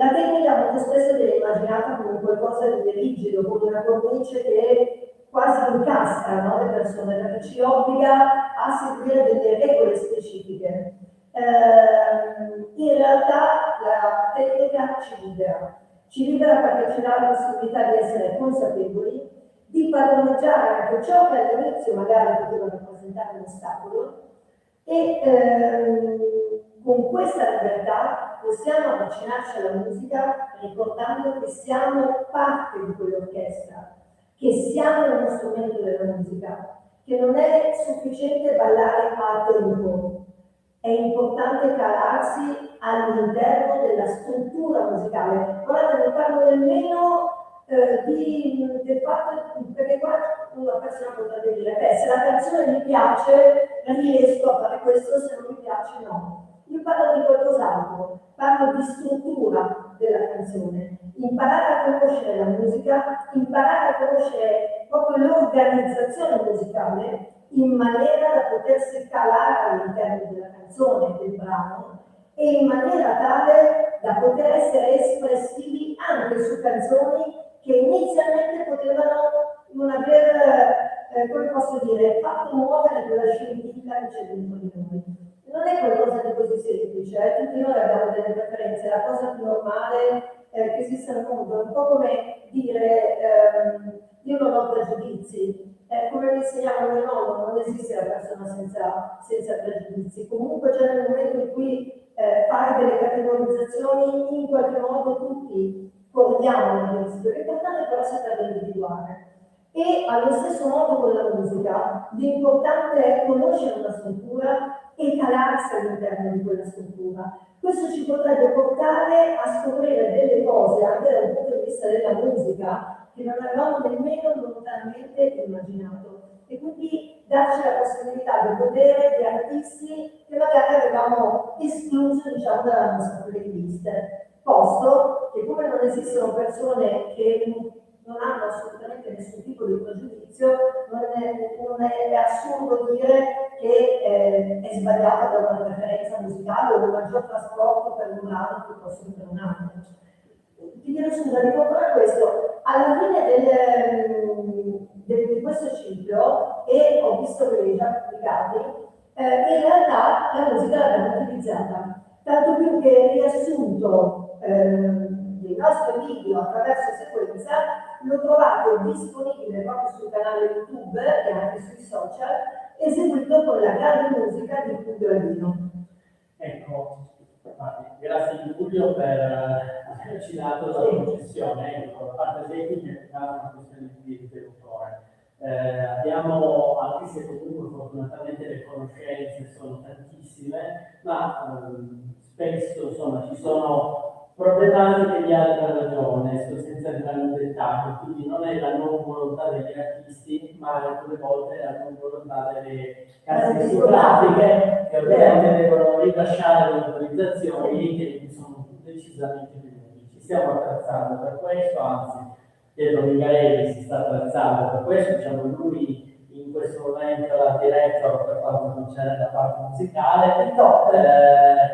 La tecnica molto spesso viene immaginata come qualcosa di rigido, come una cornice che quasi incastra, no, le persone, perché ci obbliga a seguire delle regole specifiche. In realtà la tecnica ci libera perché ci dà la possibilità di essere consapevoli, di padroneggiare anche ciò che all'inizio magari poteva rappresentare un ostacolo e con questa libertà possiamo avvicinarci alla musica ricordando che siamo parte di quell'orchestra, che siamo uno strumento della musica, che non è sufficiente ballare a tempo, è importante calarsi all'interno della struttura musicale. Guardate, non parlo nemmeno del fatto, perché qua una persona potrebbe dire, se la canzone mi piace, riesco a fare questo, se non mi piace no. Io parlo di qualcos'altro, parlo di struttura della canzone, imparare a conoscere la musica, imparare a conoscere proprio l'organizzazione musicale in maniera da potersi calare all'interno della canzone, del brano, e in maniera tale da poter essere espressivi anche su canzoni che inizialmente potevano non aver, come posso dire, fatto muovere quella scintilla che c'è dentro di noi. Non è qualcosa di così semplice, tutti noi abbiamo delle preferenze, la cosa più normale che esiste al mondo, è un po' come dire io non ho pregiudizi, come mi insegnava mio nonno, non esiste la persona senza pregiudizi, comunque c'è nel momento in cui fare delle categorizzazioni, in qualche modo tutti corriamo nel rischio, l'importante però è saperlo individuare. E allo stesso modo con la musica, l'importante è conoscere una struttura e calarsi all'interno di quella struttura. Questo ci potrebbe portare a scoprire delle cose anche dal punto di vista della musica che non avevamo nemmeno lontanamente immaginato, e quindi darci la possibilità di godere di artisti che magari avevamo escluso, diciamo, dalla nostra playlist, posto che come non esistono persone che non hanno assolutamente nessun tipo di pregiudizio, non è assurdo dire che è sbagliata da una preferenza musicale o un maggior trasporto per un anno piuttosto che per un anno. Ti chiedo scusa, ricordo questo, alla fine di questo ciclo, e ho visto che li hai già pubblicati, in realtà la musica l'abbiamo utilizzata, tanto più che il riassunto dei nostri video attraverso sequenza lo trovate disponibile proprio sul canale YouTube e anche sui social, eseguito con la grande musica di Fulvio Albino. Ecco, grazie Giulio per averci dato la concessione. Ecco, la parte tecnica è una questione di interruttore. Abbiamo, anche se comunque fortunatamente le conoscenze sono tantissime, ma spesso insomma ci sono problematiche di altra ragione, senza entrare in dettaglio, quindi non è la non volontà degli artisti, ma alcune volte la non volontà delle case discografiche che ovviamente devono rilasciare le autorizzazioni che sono decisamente minori. Ci stiamo attrezzando per questo, anzi Pietro Migarelli si sta attrezzando per questo, diciamo lui in questo momento la direttor per quanto concerne la parte musicale,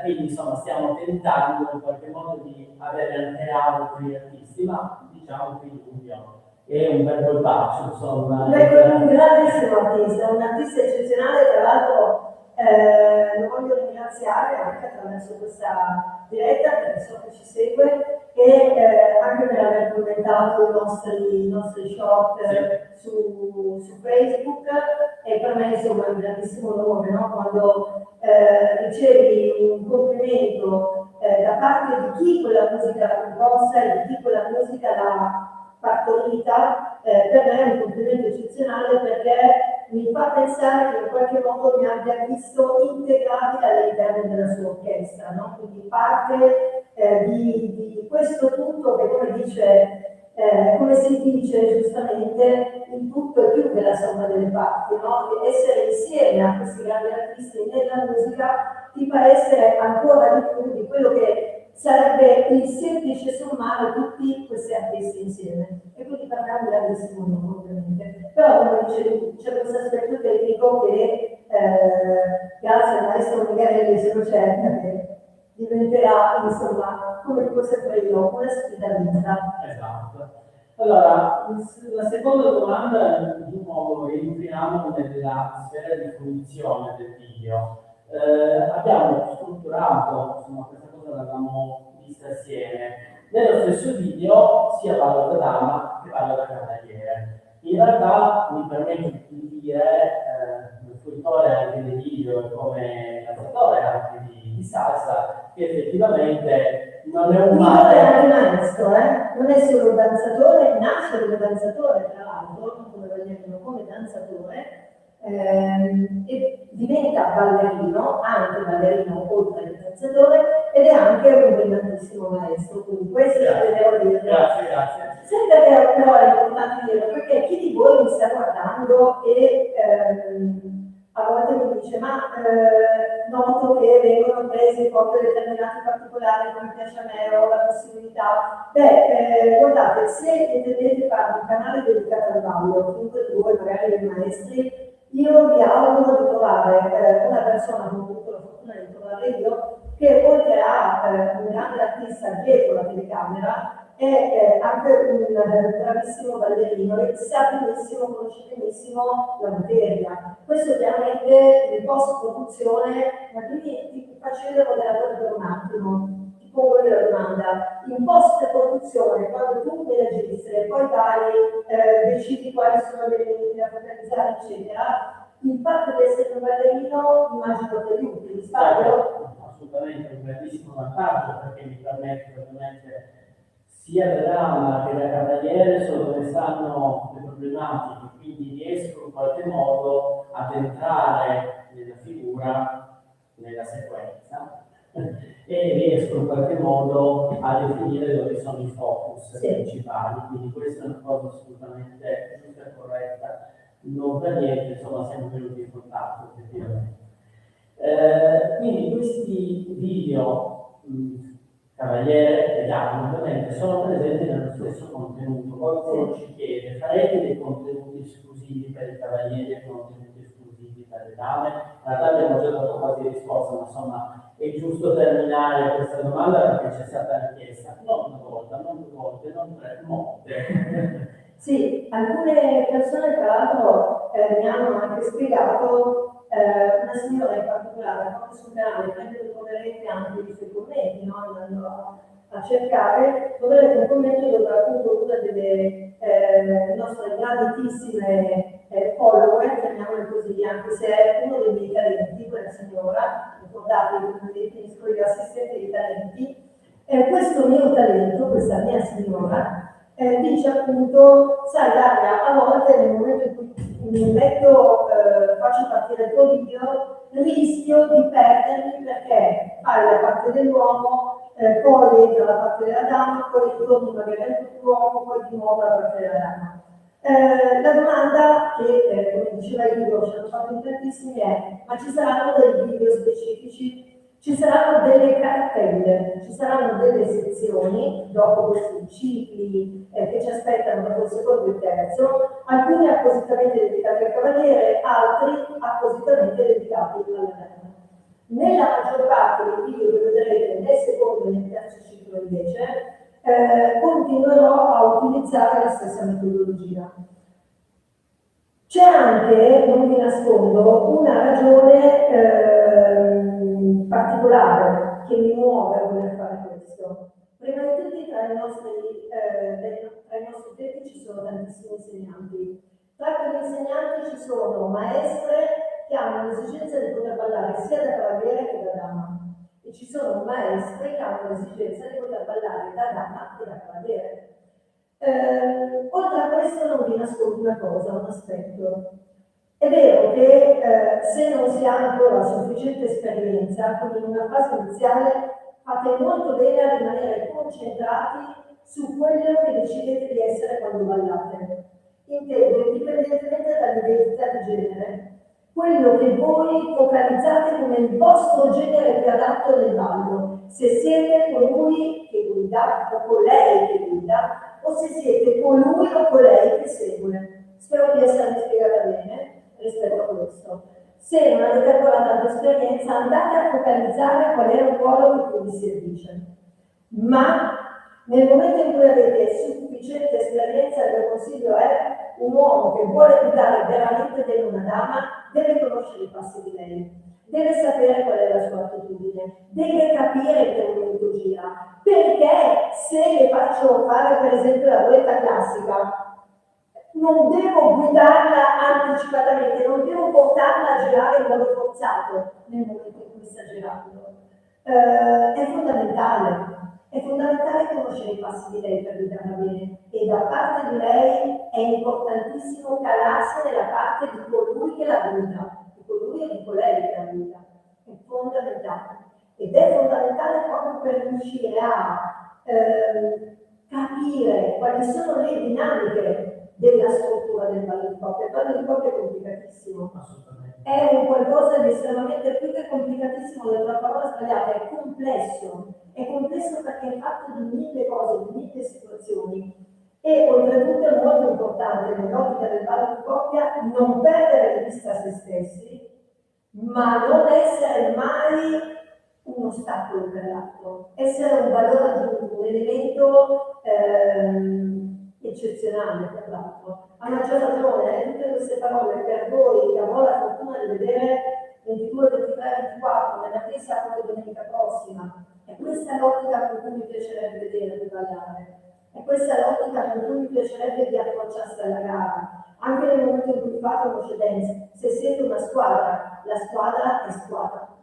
quindi insomma stiamo tentando in qualche modo di avere anche altri artisti, ma diciamo che Giulio è un bel colpaccio, insomma. È un grandissimo artista, un artista eccezionale, tra l'altro lo voglio ringraziare anche attraverso questa diretta, perché so che ci segue, e anche per aver commentato i nostri short su Facebook, e per me insomma è un grandissimo onore, no? Quando ricevi un complimento da parte di chi quella musica l'ha composta e di chi quella musica l'ha partorita, per me è un complimento eccezionale, perché mi fa pensare che in qualche modo mi abbia visto integrati all'interno della sua orchestra, no? Quindi parte di questo tutto che, come si dice giustamente, il tutto è più della somma delle parti, no? Essere insieme a questi grandi artisti nella musica ti fa essere ancora di più di quello che sarebbe il semplice sommare tutti questi artisti insieme, e quindi per me è un grandissimo onore, ovviamente. Però come dicevi tu, c'è questo aspetto tecnico che grazie al maestro Migarelli sono certa che diventerà, insomma, come dico sempre io, una sfida vinta. Esatto. Allora, la seconda domanda, di nuovo, entriamo nella sfera di fruizione del video. Abbiamo strutturato, insomma, questa cosa l'abbiamo vista assieme. Nello stesso video sia parlo da dama che parlo da cavaliere. In realtà mi permetto di dire, fruitore anche dei video come danzatore anche di salsa, che effettivamente non è un Nicola è male. anche maestro, non è solo un danzatore, nasce come danzatore tra l'altro, come vedete, come danzatore, e diventa ballerino, anche ballerino oltre che danzatore, ed è anche un brillantissimo maestro. Quindi questo è il devo dire. Grazie. Sempre però è importante dirlo, perché chi di voi mi sta guardando e a volte mi dice noto che vengono presi proprio determinati particolari come piace a me o la possibilità. Guardate, se intendete fare un canale dedicato al ballo, chiunque di voi, magari dei maestri, io vi auguro di trovare una persona, come ho avuto la fortuna di trovare io, che oltre a un grande artista dietro la telecamera, è anche un bravissimo ballerino e sa benissimo, conosce benissimo la materia. Questo chiaramente in post-produzione, ma quindi ti faccio il moderatore per un attimo, ti pongo la domanda. In post-produzione, quando tu mi registri e poi decidi quali sono le linee da focalizzare, eccetera, il fatto di essere un ballerino immagino che aiuti, mi sbaglio? Assolutamente, un grandissimo vantaggio perché mi permette ovviamente sia da dama che da cavaliere solo dove stanno le problematiche, quindi riesco in qualche modo ad entrare nella figura, nella sequenza e riesco in qualche modo a definire dove sono i focus principali, quindi questa è una cosa assolutamente giusta e corretta. Non per niente, insomma, siamo venuti in contatto effettivamente. Quindi questi video cavaliere e dama ovviamente sono presenti nello stesso contenuto. Qualcuno ci chiede: farete dei contenuti esclusivi per i cavalieri e contenuti esclusivi per le dame? In realtà abbiamo già dato quasi risposta, ma insomma è giusto terminare questa domanda perché c'è stata richiesta non una volta, non due volte, non tre, molte. Sì, alcune persone tra l'altro mi hanno anche spiegato, una signora in particolare, proprio sul canale, credo che troverete anche i suoi commenti, no? Andando a cercare, troverete un commento dove appunto una delle nostre graditissime follower, chiamiamole così, anche se è uno dei miei talenti, quella signora, ricordatevi come definisco io assistente di talenti, questo mio talento, questa mia signora, dice appunto, sai Daria, a volte nel momento in cui mi metto, faccio partire il tuo video, rischio di perdermi perché fai la parte dell'uomo, poi entra la parte della dama, poi ritorni magari all'uomo, poi di nuovo la parte della dama. La domanda che, come diceva Igor, ci hanno fatto in tantissimi è: ma ci saranno dei video specifici? Ci saranno delle cartelle, ci saranno delle sezioni dopo questi cicli che ci aspettano dopo il secondo e il terzo, alcuni appositamente dedicati al cavaliere, altri appositamente dedicati alla dama. Nella maggior parte dei video che vedrete nel secondo e nel terzo ciclo invece continuerò a utilizzare la stessa metodologia. C'è anche, non vi nascondo, una ragione particolare che mi muove a voler fare questo. Prima di tutti tra i nostri utenti ci sono tantissimi insegnanti. Tra quegli insegnanti ci sono maestre che hanno l'esigenza di poter ballare sia da cavaliere che da dama. E ci sono maestre che hanno l'esigenza di poter ballare da dama e da cavaliere. Oltre a questo non vi nascondo una cosa, un aspetto. È vero che se non si ha ancora sufficiente esperienza, quindi in una fase iniziale fate molto bene a rimanere concentrati su quello che decidete di essere quando ballate. Intendo, indipendentemente dall'identità di genere, quello che voi focalizzate come il vostro genere più adatto nel ballo, se siete colui che guida o colei che guida, o se siete colui o colei che segue. Spero di essermi spiegata bene rispetto a questo. Se non avete ancora tanta esperienza, andate a focalizzare qual è il ruolo che più vi servisce. Ma nel momento in cui avete sufficiente esperienza, il mio consiglio è un uomo che vuole guidare veramente bene una dama, deve conoscere i passi di lei, deve sapere qual è la sua attitudine, deve capire in che momento gira. Perché se le faccio fare per esempio la ruletta classica, non devo guidarla anticipatamente, non devo portarla a girare in modo forzato nel momento in cui sta girando. È fondamentale conoscere i passi di lei per guidarla bene e da parte di lei è importantissimo calarsi nella parte di colui che la guida, di colui e di colei che la guida. È fondamentale. Ed è fondamentale proprio per riuscire a capire quali sono le dinamiche della struttura del ballo di coppia. Il ballo di coppia è complicatissimo. Assolutamente. È un qualcosa di estremamente più che complicatissimo, è una parola sbagliata, è complesso. È complesso perché è fatto di mille cose, di mille situazioni. E oltretutto è molto importante nell'ottica del ballo di coppia non perdere di vista se stessi, ma non essere mai un ostacolo per l'altro, essere un valore aggiunto, un elemento eccezionale per l'altro. A maggior ragione, tutte queste parole per voi che avrò la fortuna di vedere 22, 23, 24, nella chiesa proprio domenica prossima. E questa è l'ottica con cui mi piacerebbe vedere di ballare. E questa è l'ottica con cui mi piacerebbe di approcciarsi alla gara. Anche nel momento in cui fate uno dance, se siete una squadra, la squadra è squadra.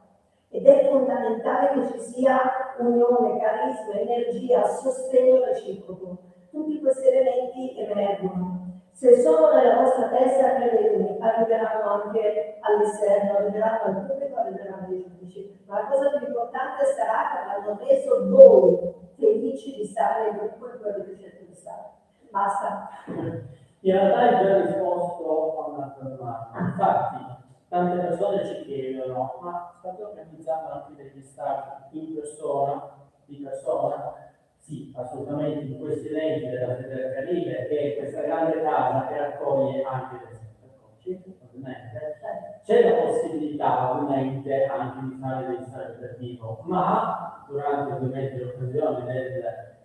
Ed è fondamentale che ci sia unione, carisma, energia, sostegno reciproco. Tutti questi elementi emergono. Se sono nella vostra testa, credetemi, arriveranno anche all'esterno, arriveranno al pubblico, arriveranno ai giudici. Ma la cosa più importante sarà che avranno reso voi felici di stare nel gruppo in cui avete scelto di stare. Basta. In realtà hai già risposto a un'altra domanda. Infatti, tante persone ci chiedono, ma state organizzando anche degli start in persona, di persona? Sì, assolutamente, in questi eventi della Federazione Caribe, che è questa grande casa che raccoglie anche le coach, ovviamente. C'è la possibilità, ovviamente, anche di fare degli start per vivo, ma durante ovviamente l'occasione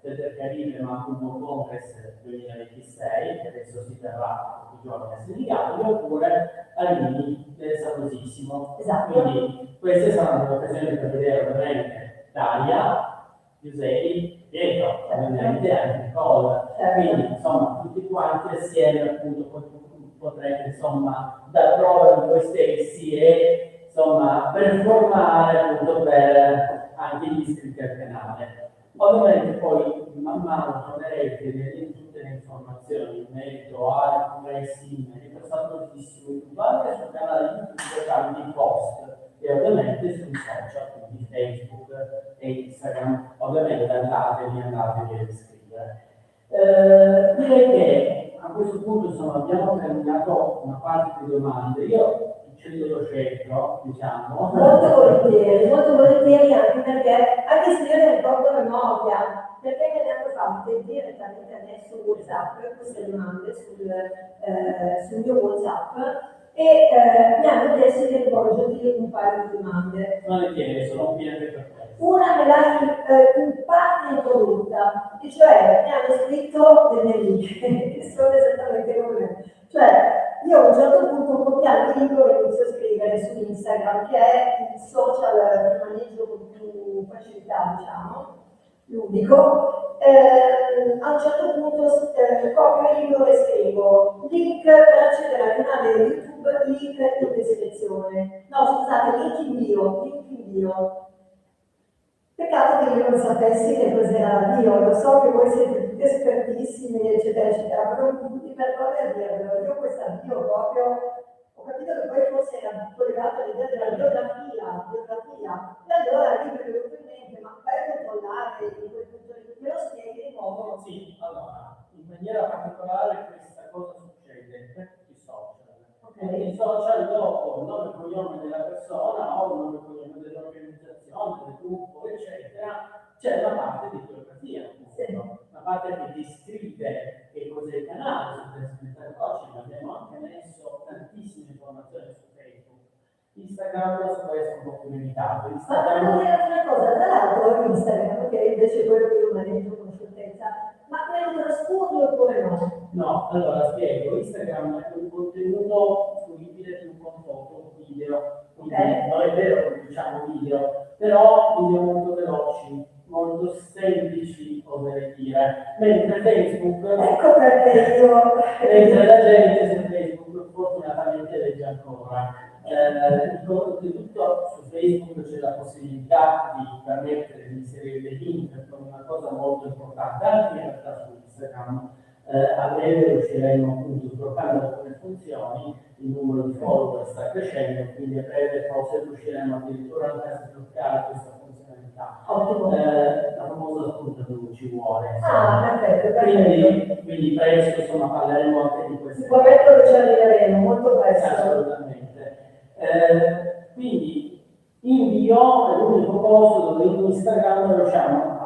del Caribe Macumbo Congress 2026, che adesso si terrà tutti i giorni a Senigallia, oppure a Rimini del Saluosissimo. Esatto. Quindi queste saranno l'occasione per vedere ovviamente Daria, Giuseppe, Pietro, ovviamente anche Nicole. Quindi insomma tutti quanti assieme appunto potrete insomma dar prova di voi stessi e insomma performare appunto per anche gli iscritti al canale. Ovviamente poi man mano troverete in tutte le informazioni in merito ai congressi, in merito a tantissimo anche sul canale YouTube tramite post e ovviamente sui social, quindi Facebook e Instagram. Ovviamente andatevi a iscrivere. Direi che a questo punto insomma abbiamo terminato una parte di domande. Io lo scelgo, diciamo. Molto volentieri anche perché, anche se io ne ricordo memoria, perché me ne hanno fatte direttamente adesso WhatsApp, queste domande sul mio WhatsApp e mi hanno chiesto di rivolgerti un paio di domande. Volentieri, sono pieno per te. Una me l'hai in parte introdotta, e cioè mi hanno scritto delle amiche che sono esattamente come me. Cioè, io a un certo punto ho copiato il libro e inizio a scrivere su Instagram, che è il social che maneggio con più facilità, diciamo, l'unico. A un certo punto copio il libro e scrivo link per accedere al canale YouTube, link in descrizione. No, scusate, link in bio. Peccato che io non sapessi che cos'era la bio, lo so che voi siete tutti espertissimi, eccetera, eccetera, però non tutti per a dirvelo. Io questa bio proprio, ho capito che poi forse era collegato all'idea della biografia, e allora lì mi è venuto in mente, ma vai a controllare in quel punto lì, me lo spieghi di nuovo? Sì, allora, in maniera particolare questa cosa succede per tutti i social. Okay. I social dopo il nome e cognome della persona o il nome e cognome dell'organizzazione, del gruppo, eccetera, c'è la parte di biografia, la parte che descrive che cos'è il canale, su Mental Coaching, abbiamo anche messo tantissime informazioni su Facebook. Instagram può essere un po' più limitato. Ma Instagram... devo dire una cosa, tra l'altro Instagram, che invece è quello che io maneggio con scioltezza, ma me lo trascuri oppure no? No, allora spiego, Instagram è un contenuto fruibile più con foto, video, quindi non è vero che diciamo video, però video molto veloci, molto semplici, oserei dire, mentre Facebook, Ecco perché io... mentre la gente su Facebook fortunatamente legge ancora. Oltretutto su Facebook c'è la possibilità di permettere di inserire dei link con una cosa molto importante, anche in realtà su Instagram. A breve riusciremo appunto sbloccando alcune funzioni, il numero di follower sta crescendo, quindi a breve forse riusciremo addirittura anche a sbloccare questa funzionalità. Ottimo. La famosa spunta dove ci vuole. Ah, perfetto, perfetto. Quindi presto insomma parleremo anche di queste Sicuramente che ci arriveremo, molto presto. assolutamente. Quindi invio è l'unico posto dove in Instagram riusciamo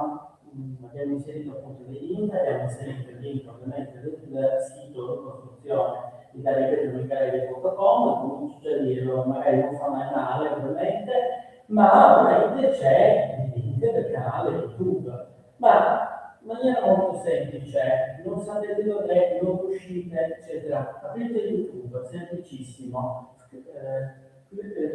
abbiamo inserito appunto dei link, abbiamo inserito il link ovviamente del sito di costruzione italiapetromicaeli.com, comincio già a dirlo, magari non fa mai male ovviamente, ma ovviamente c'è il link del canale YouTube, ma in maniera molto semplice, non sapete dov'è, non uscite, eccetera, aprite YouTube, semplicissimo,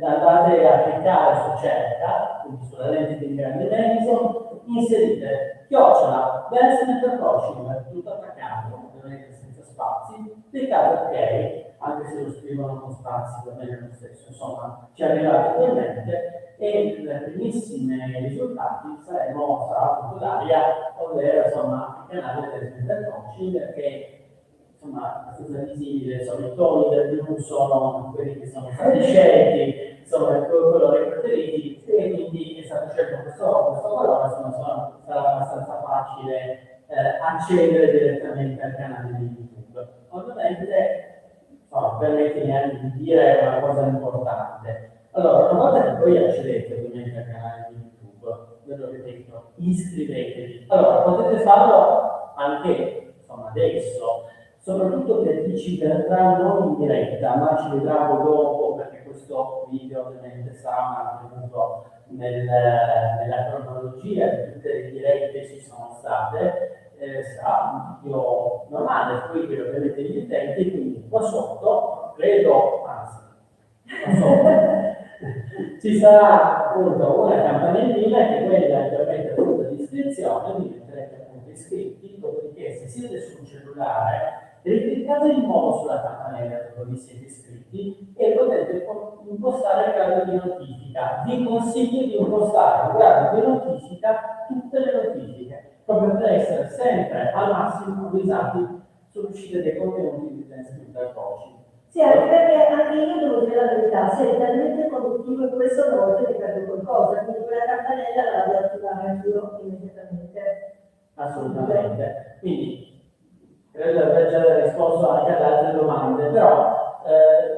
andate a cliccare su cerca, quindi sulla lente di ingrandimento, inserite chiocciola, Dance Approaching, tutto attaccato, ovviamente senza spazi, cliccate ok, anche se lo scrivono con spazi, va bene lo stesso, insomma, ci arrivate ugualmente e i primissimi risultati sarà appunto l'aria, ovvero insomma il canale Dance Approaching che insomma abbastanza visibile, insomma i toni del blu sono quelli che sono stati scelti, insomma quello che preferiti e quindi è stato scelto questo colore, insomma sarà abbastanza facile accedere direttamente al canale di YouTube. Ovviamente insomma, permettimi anche di dire una cosa importante. Allora, una volta che voi accedete ovviamente al canale di YouTube, ve lo ripeto, iscrivetevi. Allora, potete farlo anche insomma adesso, soprattutto per chi ci vedrà non in diretta, ma ci vedrà dopo, perché questo video ovviamente sarà mantenuto nella cronologia di tutte le dirette che ci sono state, sarà un video normale, fruibile ovviamente gli utenti, quindi qua sotto, credo, anzi, qua sotto, ci sarà appunto una campanellina che è quella che avete appunto di iscrizione, vi metterete appunto iscritti, dopodiché se siete su un cellulare, cliccate di nuovo sulla campanella dove vi siete iscritti e potete impostare il grado di notifica. Vi consiglio di impostare il grado di notifica tutte le notifiche, proprio per essere sempre al massimo avvisati sull'uscita dei contenuti di Dance Approaching. Sì, anche perché anche io devo dire la verità, sei talmente produttivo in questo modo che perdo qualcosa, quindi quella campanella la devo attivare anch'io immediatamente. Assolutamente. Quindi credo di aver già risposto anche ad altre domande, però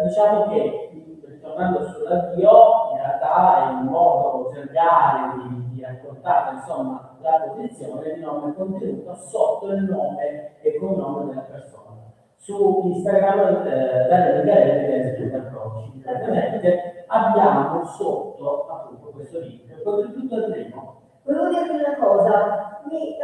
diciamo che ritornando sull'avvio, in realtà è un modo generale di raccontare insomma la posizione di nome e contenuto sotto il nome e cognome della persona. Su Instagram dalle Migarelli Approaching, ovviamente abbiamo sotto appunto questo link, contributo al primo. Volevo dirti una cosa, hai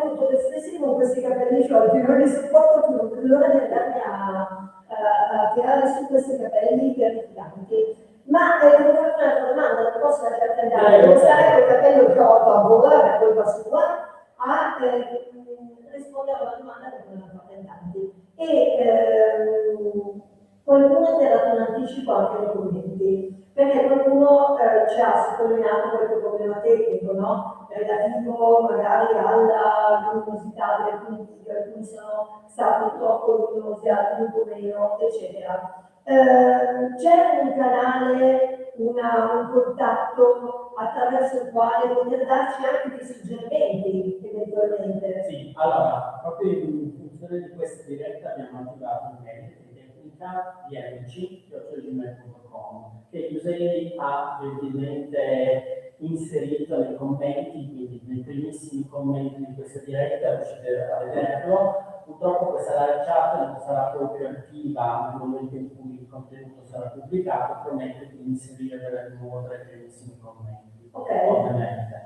voluto vestirsi con questi capelli sciolti, non li sopporto più, non vedo l'ora di andarmi a tirare su questi capelli terrificanti. Ma devo farti un'altra domanda, non posso lasciarti andare, devo stare col capello sciolto a vola, per colpa sua, a rispondere a una domanda che non ho fatto in tanti. Qualcuno ti ha dato un anticipo anche nei commenti, perché qualcuno ci ha sottolineato qualche problema tecnico, no? Relativo magari alla luminosità di alcuni video, alcuni sono stati troppo luminosi, altri un po' meno, eccetera. C'è un canale, un contatto attraverso il quale poter darci anche dei suggerimenti eventualmente? Sì, allora, proprio in funzione di questa diretta abbiamo attivato un mail di tecnica dmc@gmail.com che Giuseppe ha gentilmente inserito nei commenti, quindi nei primissimi commenti di questa diretta riuscite a vederlo. purtroppo questa live chat non sarà poi più attiva nel momento in cui il contenuto sarà pubblicato, prometto di inserire per nuovo 3 primissimi commenti, ovviamente.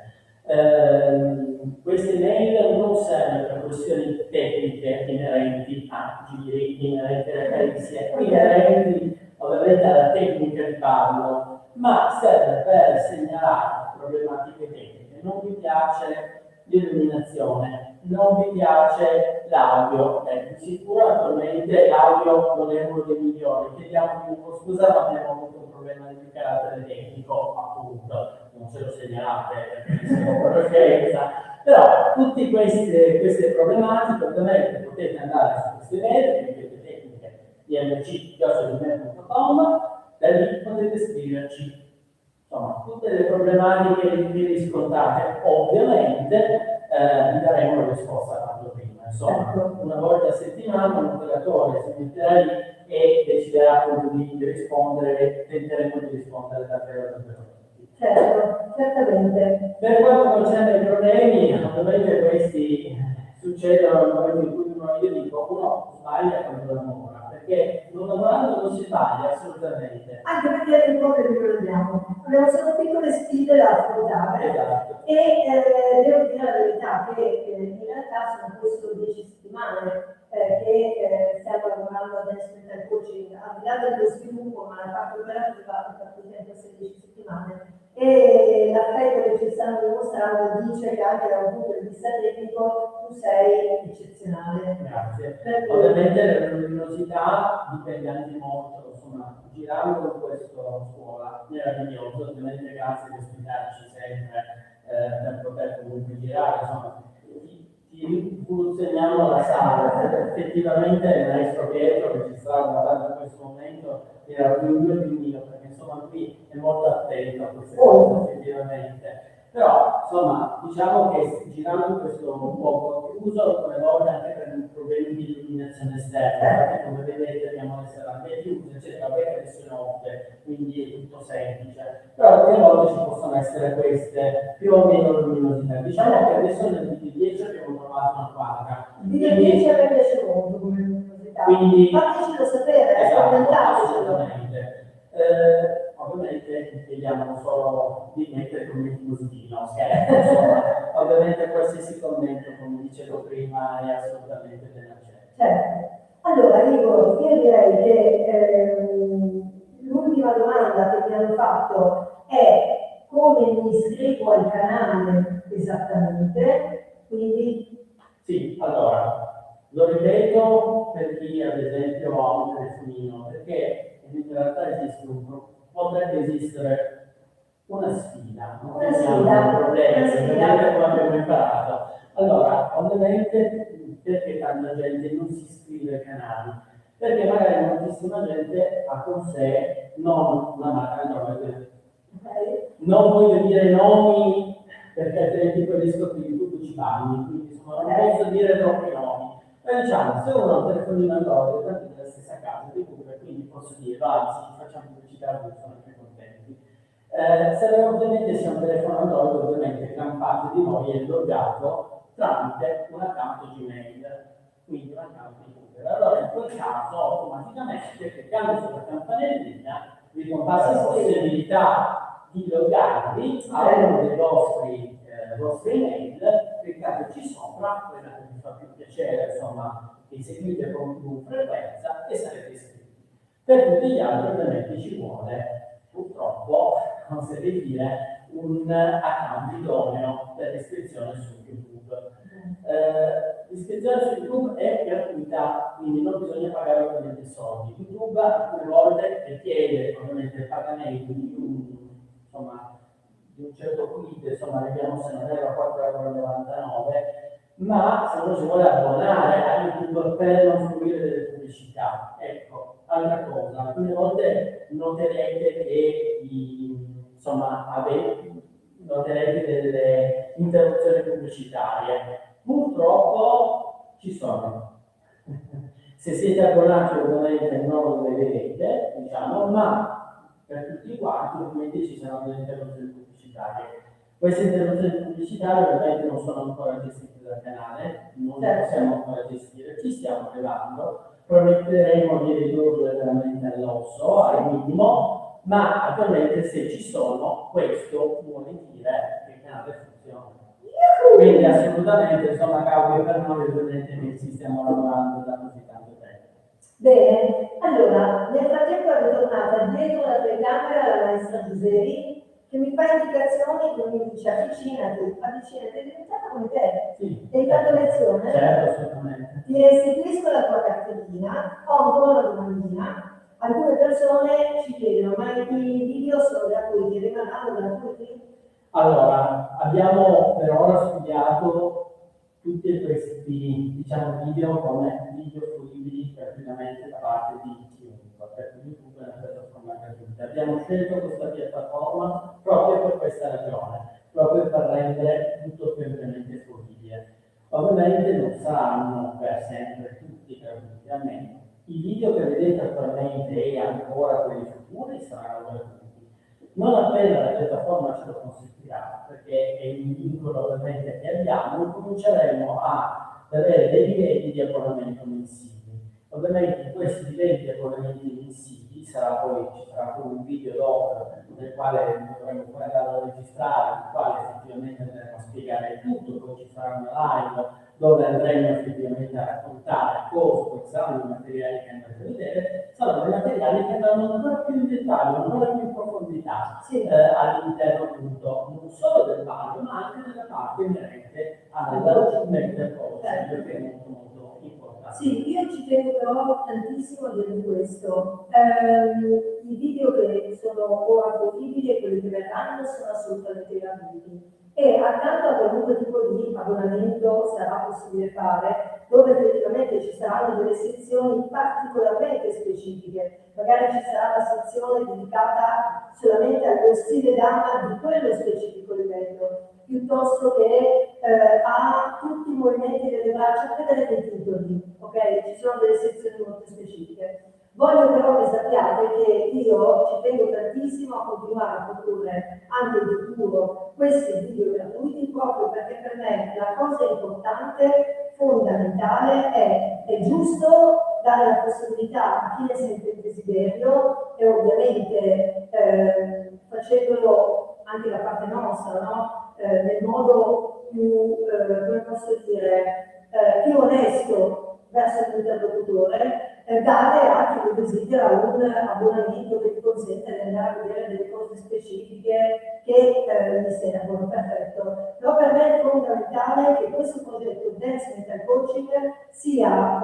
Queste mail non servono per questioni tecniche inerenti a giri, inerenti alle perizie, inerenti ovviamente alla tecnica di parlo, ma serve per segnalare problematiche tecniche. Non vi piace l'illuminazione, non vi piace l'audio, di sicuro attualmente l'audio non è uno dei migliori, chiediamo un po' scusa ma abbiamo avuto un problema di carattere tecnico, appunto, non ce lo segnalate perché siamo conoscenza, però tutte queste problematiche ovviamente potete andare su queste mail, ripeto tecniche imc.com, da lì potete scriverci. Insomma, tutte le problematiche che riscontrate, ovviamente vi daremo una risposta quanto prima. Insomma, una volta a settimana un operatore si metterà lì e deciderà appunto di rispondere e tenteremo di rispondere davvero tutti. Certo, certamente. Per quanto concerne i problemi, ovviamente questi succedono nel momento in cui io dico uno sbaglia quando lavora, perché non lavorando non si sbaglia assolutamente. Anche perché è un po' che ricordiamo, abbiamo solo piccole sfide da affrontare. Esatto. E devo dire la verità che in realtà sono questo 10 settimane che stiamo lavorando adesso nel coaching, al di là dello sviluppo, ma la parte operativa ha fatto tempo 16 settimane. E l'aspetto che ci stanno dimostrando dice che anche da un punto di vista tecnico tu sei eccezionale. Grazie. Perché... Ovviamente la luminosità dipende anche molto, insomma, girando in questa scuola meraviglioso, ovviamente grazie di ospitarci sempre per poter comunque girare, insomma, ti consegniamo la sala, effettivamente il maestro Pietro che ci sta guardando in questo momento era più mio, perché insomma qui è molto attento a queste cose effettivamente. Però insomma diciamo che girando in questo un po' chiuso alcune volte anche per problemi di illuminazione esterna, perché come vedete abbiamo le serrande chiuse, eccetera, perché adesso è notte, quindi è tutto semplice. Però alcune volte ci possono essere queste più o meno luminosità. Diciamo che adesso nel video 10 abbiamo trovato una quadra. Il video 10 a me piace molto come luminosità. Quindi, fatecelo sapere, commentatecelo. Assolutamente. Ovviamente chiediamo solo di mettere commenti positivi, no scherzo, insomma, ovviamente qualsiasi commento, come dicevo prima, è assolutamente benefico. Certo. Allora, Igor, io direi che l'ultima domanda che mi hanno fatto è come mi iscrivo al canale esattamente, quindi... Sì, allora, lo ripeto per chi ad esempio ha un telefonino, perché in realtà potrebbe esistere una sfida, non Una siamo sfida, un problema, una sfida. vedete come abbiamo imparato. Allora, ovviamente, perché tanta gente non si iscrive ai canali? Perché magari moltissima gente ha con sé non una marca Android. Non voglio dire nomi, perché altrimenti poi rischio che YouTube ci banni, quindi insomma, non posso dire troppi nomi. Ma diciamo, se uno ha un telefonino Android, tanto della stessa casa di Google, quindi posso dire, anzi, facciamo pubblicità, quindi sono anche contenti. Se ovviamente sia un telefono Android, ovviamente gran parte di noi è loggato tramite un account Gmail, quindi un account di Google. Allora in quel caso automaticamente cliccando sulla campanellina vi compare la possibilità di loggarvi a uno dei vostri email, cliccateci sopra, quella che vi fa più piacere, insomma, che seguite con più frequenza e sarete iscritti. Per tutti gli altri ovviamente ci vuole, purtroppo, non si deve dire, un account idoneo per l'iscrizione su YouTube. L'iscrizione su YouTube è gratuita, quindi non bisogna pagare ovviamente soldi. YouTube alcune volte richiede ovviamente il pagamento di un certo quid, insomma, vediamo se non era 4,99 €, ma se uno si vuole abbonare a YouTube per non fruire delle pubblicità. Ecco, altra cosa, alcune volte noterete che noterete delle interruzioni pubblicitarie. Purtroppo ci sono. Se siete abbonati ovviamente non le vedete, diciamo, ma per tutti quanti ovviamente ci saranno delle interruzioni pubblicitarie. Queste interruzioni pubblicitarie ovviamente non sono ancora gestite dal canale, non le possiamo ancora gestire, ci stiamo arrivando, prometteremo di ridurle veramente all'osso, al minimo, ma attualmente se ci sono, questo vuol dire che il canale funziona. Quindi assolutamente, insomma, Claudio, per noi ovviamente che ci stiamo lavorando da così tanto tempo. Bene, allora, nel frattempo è ritornata dietro la telecamera la maestra Giuseppe, che mi fa indicazioni, che mi dice avvicinati, è diventata come te. Sì. Hai fatto lezione? Certo, assolutamente. Ti restituisco la tua cartellina, ho ancora una domandina. Alcune persone ci chiedono, ma i video sono gratuiti, rimarranno gratuiti? Allora, abbiamo per ora studiato tutti questi, diciamo, video come video fruibili gratuitamente da parte di chiunque, per YouTube è una piattaforma gratuita. Abbiamo scelto questa piattaforma proprio per questa ragione, proprio per rendere tutto più ampiamente fruibile. Ovviamente non saranno per sempre tutti gratuiti, almeno i video che vedete attualmente e ancora quelli futuri saranno gratuiti. Non appena la piattaforma ce lo consentirà, perché è un vincolo ovviamente che abbiamo, cominceremo a avere dei livelli di abbonamento mensili. Ovviamente questi livelli di abbonamenti mensili ci sarà poi un video dopo nel quale dovremo poi andarlo a registrare, nel quale effettivamente andremo a spiegare tutto, poi ci sarà una live dove andremo effettivamente a raccontare cosa, quali saranno i materiali che andremo a vedere, saranno dei materiali che andranno ancora più in dettaglio, ancora più in profondità all'interno appunto non solo del vario, ma anche della parte inerente al mental coaching, che è molto molto importante. Sì, io ci tengo però tantissimo a dire questo. I video che sono ora fruibili e quelli che verranno sono assolutamente gratuiti. E accanto a qualunque tipo di abbonamento sarà possibile fare, dove effettivamente ci saranno delle sezioni particolarmente specifiche, magari ci sarà la sezione dedicata solamente allo stile dama di quello specifico livello, piuttosto che a tutti i movimenti delle braccia, vedrete i titoli, ok? Ci sono delle sezioni molto specifiche. Voglio però che sappiate che io ci tengo tantissimo a continuare a produrre anche in futuro questi video gratuiti, proprio perché per me la cosa importante, fondamentale, è giusto dare la possibilità a chi ne sente il desiderio e ovviamente facendolo anche da parte nostra, no? Nel modo più, come posso dire, più onesto verso l'interlocutore, dare a chi lo desidera un abbonamento che ti consente di andare a vedere delle cose specifiche che mi servono, perfetto. Però per me è fondamentale che questo progetto Dance Mental Coaching sia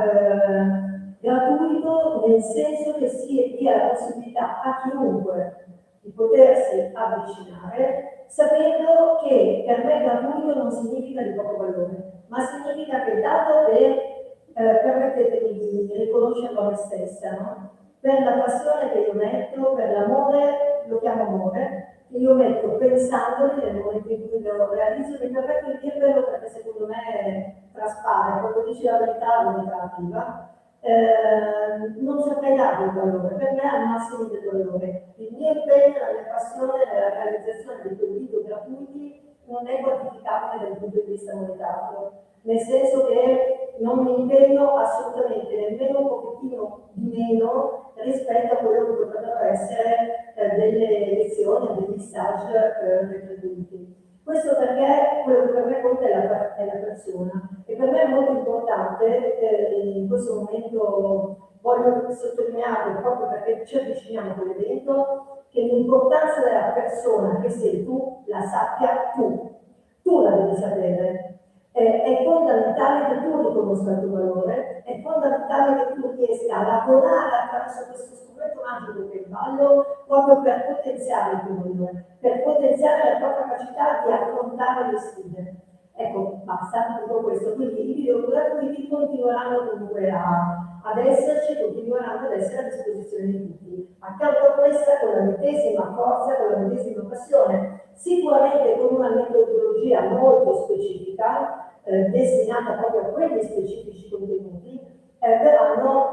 gratuito, nel senso che si dia la possibilità a chiunque di potersi avvicinare, sapendo che per me gratuito non significa di poco valore, ma significa che dato permettetemi di riconoscerlo a me stessa, no? Per la passione che io metto, per l'amore, lo chiamo amore, che io metto pensandoli nel momento in cui lo realizzo, mi permetto di dirvelo perché secondo me traspare, quando dici la verità non è relativa. Non saprei darvi il valore, per me è al massimo del valore. Il mio impegno, la mia passione nella realizzazione di quei video gratuiti non è quantificabile dal punto di vista monetario, nel senso che non mi impegno assolutamente nemmeno un pochettino di meno rispetto a quello che potrebbero essere delle lezioni, degli stage gratuiti. Questo perché quello che per me conta è la persona, e per me è molto importante, in questo momento voglio sottolineare, proprio perché ci avviciniamo a quell'evento, che l'importanza della persona che sei tu la sappia tu la devi sapere. È fondamentale che tu riconosca il tuo valore, è fondamentale che tu riesca a lavorare attraverso questo strumento magico che è il ballo, proprio per potenziare il tuo valore, per potenziare la tua capacità di affrontare le sfide. Ecco, basta, tutto questo. Quindi i video gratuiti continueranno comunque ad esserci, continueranno ad essere a disposizione di tutti. Accanto a questa, con la medesima forza, con la medesima passione, sicuramente con una metodologia molto specifica, destinata proprio a quegli specifici contenuti, verranno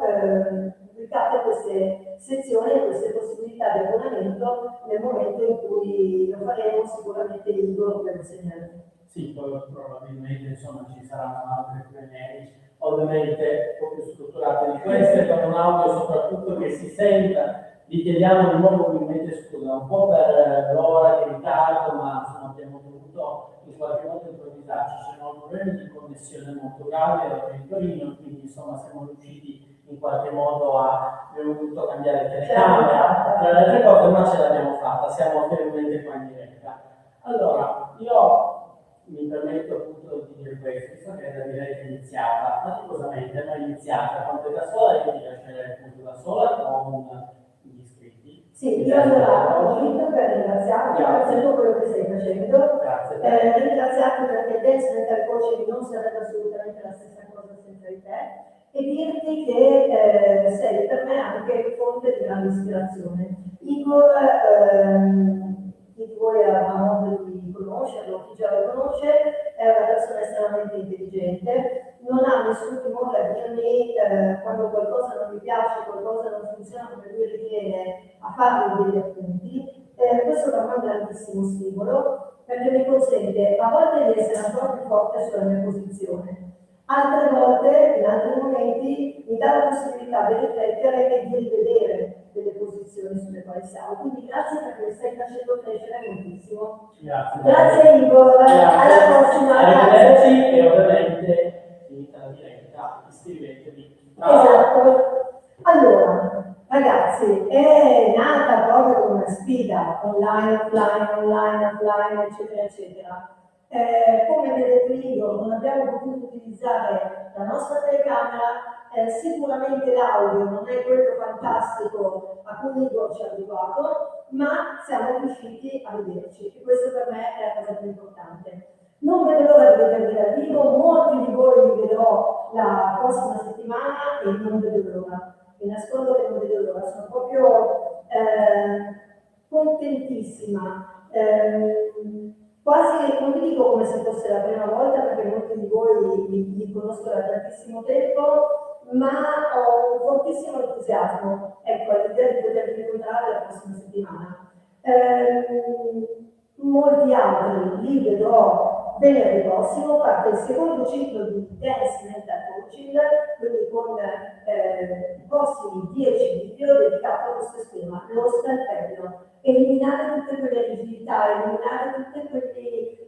pubblicate queste sezioni e queste possibilità possibilità di abbonamento nel momento in cui lo faremo, sicuramente Igor ve lo segnalerà. Sì, poi probabilmente insomma ci saranno altre Q&A, ovviamente un po' più strutturate di queste, con un audio soprattutto che si senta. Vi chiediamo di nuovo ovviamente scusa un po' per l'ora di ritardo, ma insomma abbiamo dovuto in qualche modo improvvisarci, c'erano problemi di connessione molto gravi a Torino, quindi insomma siamo riusciti in qualche modo abbiamo dovuto cambiare telecamera, tra le altre cose, ma ce l'abbiamo fatta, siamo fermamente qua in diretta. Allora, io mi permetto appunto di dire questo, visto che la diretta è iniziata, faticosamente, ma è iniziata, quando da sola io mi lascerei appunto da sola con gli iscritti. Sì, io allora approfitto per ringraziarti per tutto quello che stai facendo. Grazie. Ringraziarti perché il dance mental coaching non sarebbe assolutamente la stessa cosa senza di te e dirti che sei per me anche fonte di grande ispirazione. Igor, chi di voi ha modo di conoscerlo, chi già lo conosce, è una persona estremamente intelligente, non ha nessun timore a dirmi quando qualcosa non mi piace, qualcosa non funziona come lui ritiene, a farmi degli appunti. Questo per me è un grandissimo stimolo perché mi consente a volte di essere ancora più forte sulla mia posizione, altre volte, in altri momenti, mi dà la possibilità di riflettere e di rivedere delle posizioni sulle quali siamo. Quindi grazie perché mi stai facendo crescere moltissimo. Grazie. Grazie Igor, alla prossima. Arrivederci e ovviamente finita la diretta iscrivetevi. Esatto. Allora, ragazzi, è nata proprio come una sfida, online, offline, eccetera, eccetera. Come vedete Igor, non abbiamo potuto utilizzare la nostra telecamera, sicuramente l'audio non è quello fantastico a cui Igor ci ha abituato, ma siamo riusciti a vederci e questo per me è la cosa più importante. Non vedo l'ora di vedervi dal vivo, molti di voi vi vedrò la prossima settimana e non vedo l'ora. Vi nascondo che non vedo l'ora, sono proprio contentissima. Quasi, non vi dico come se fosse la prima volta, perché molti di voi mi conoscono da tantissimo tempo, ma ho un fortissimo entusiasmo, ecco, all'idea di potervi incontrare la prossima settimana. Molti altri li vedrò venerdì prossimo, parte il secondo ciclo di Dance Mental Coaching, quindi con i prossimi 10 video dedicati a questo schema, lo scalpello, eliminare tutte quelle rigidità, eliminare tutte quelle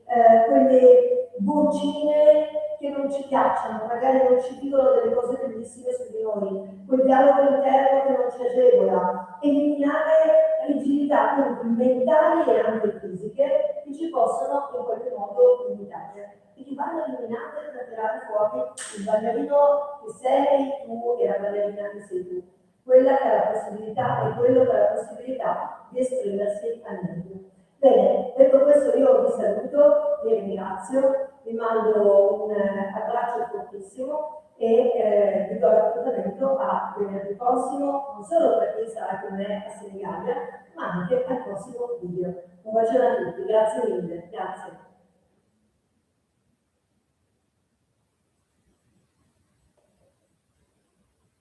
vocine che non ci piacciono, magari non ci dicono delle cose bellissime su di noi, quel dialogo interno che non ci agevola, eliminare rigidità mentali e anche fisiche che ci possono in qualche modo limitare e che vanno eliminate per tirare fuori il ballerino che sei tu e la ballerina che sei tu, quella che ha la possibilità e quello che ha la possibilità di esprimersi al meglio. Bene, detto questo io vi saluto, vi ringrazio, vi mando un abbraccio fortissimo e vi do l'appuntamento a venerdì prossimo, non solo perché sarà con me a Senigallia, ma anche al prossimo video. Un bacione a tutti, grazie mille, grazie.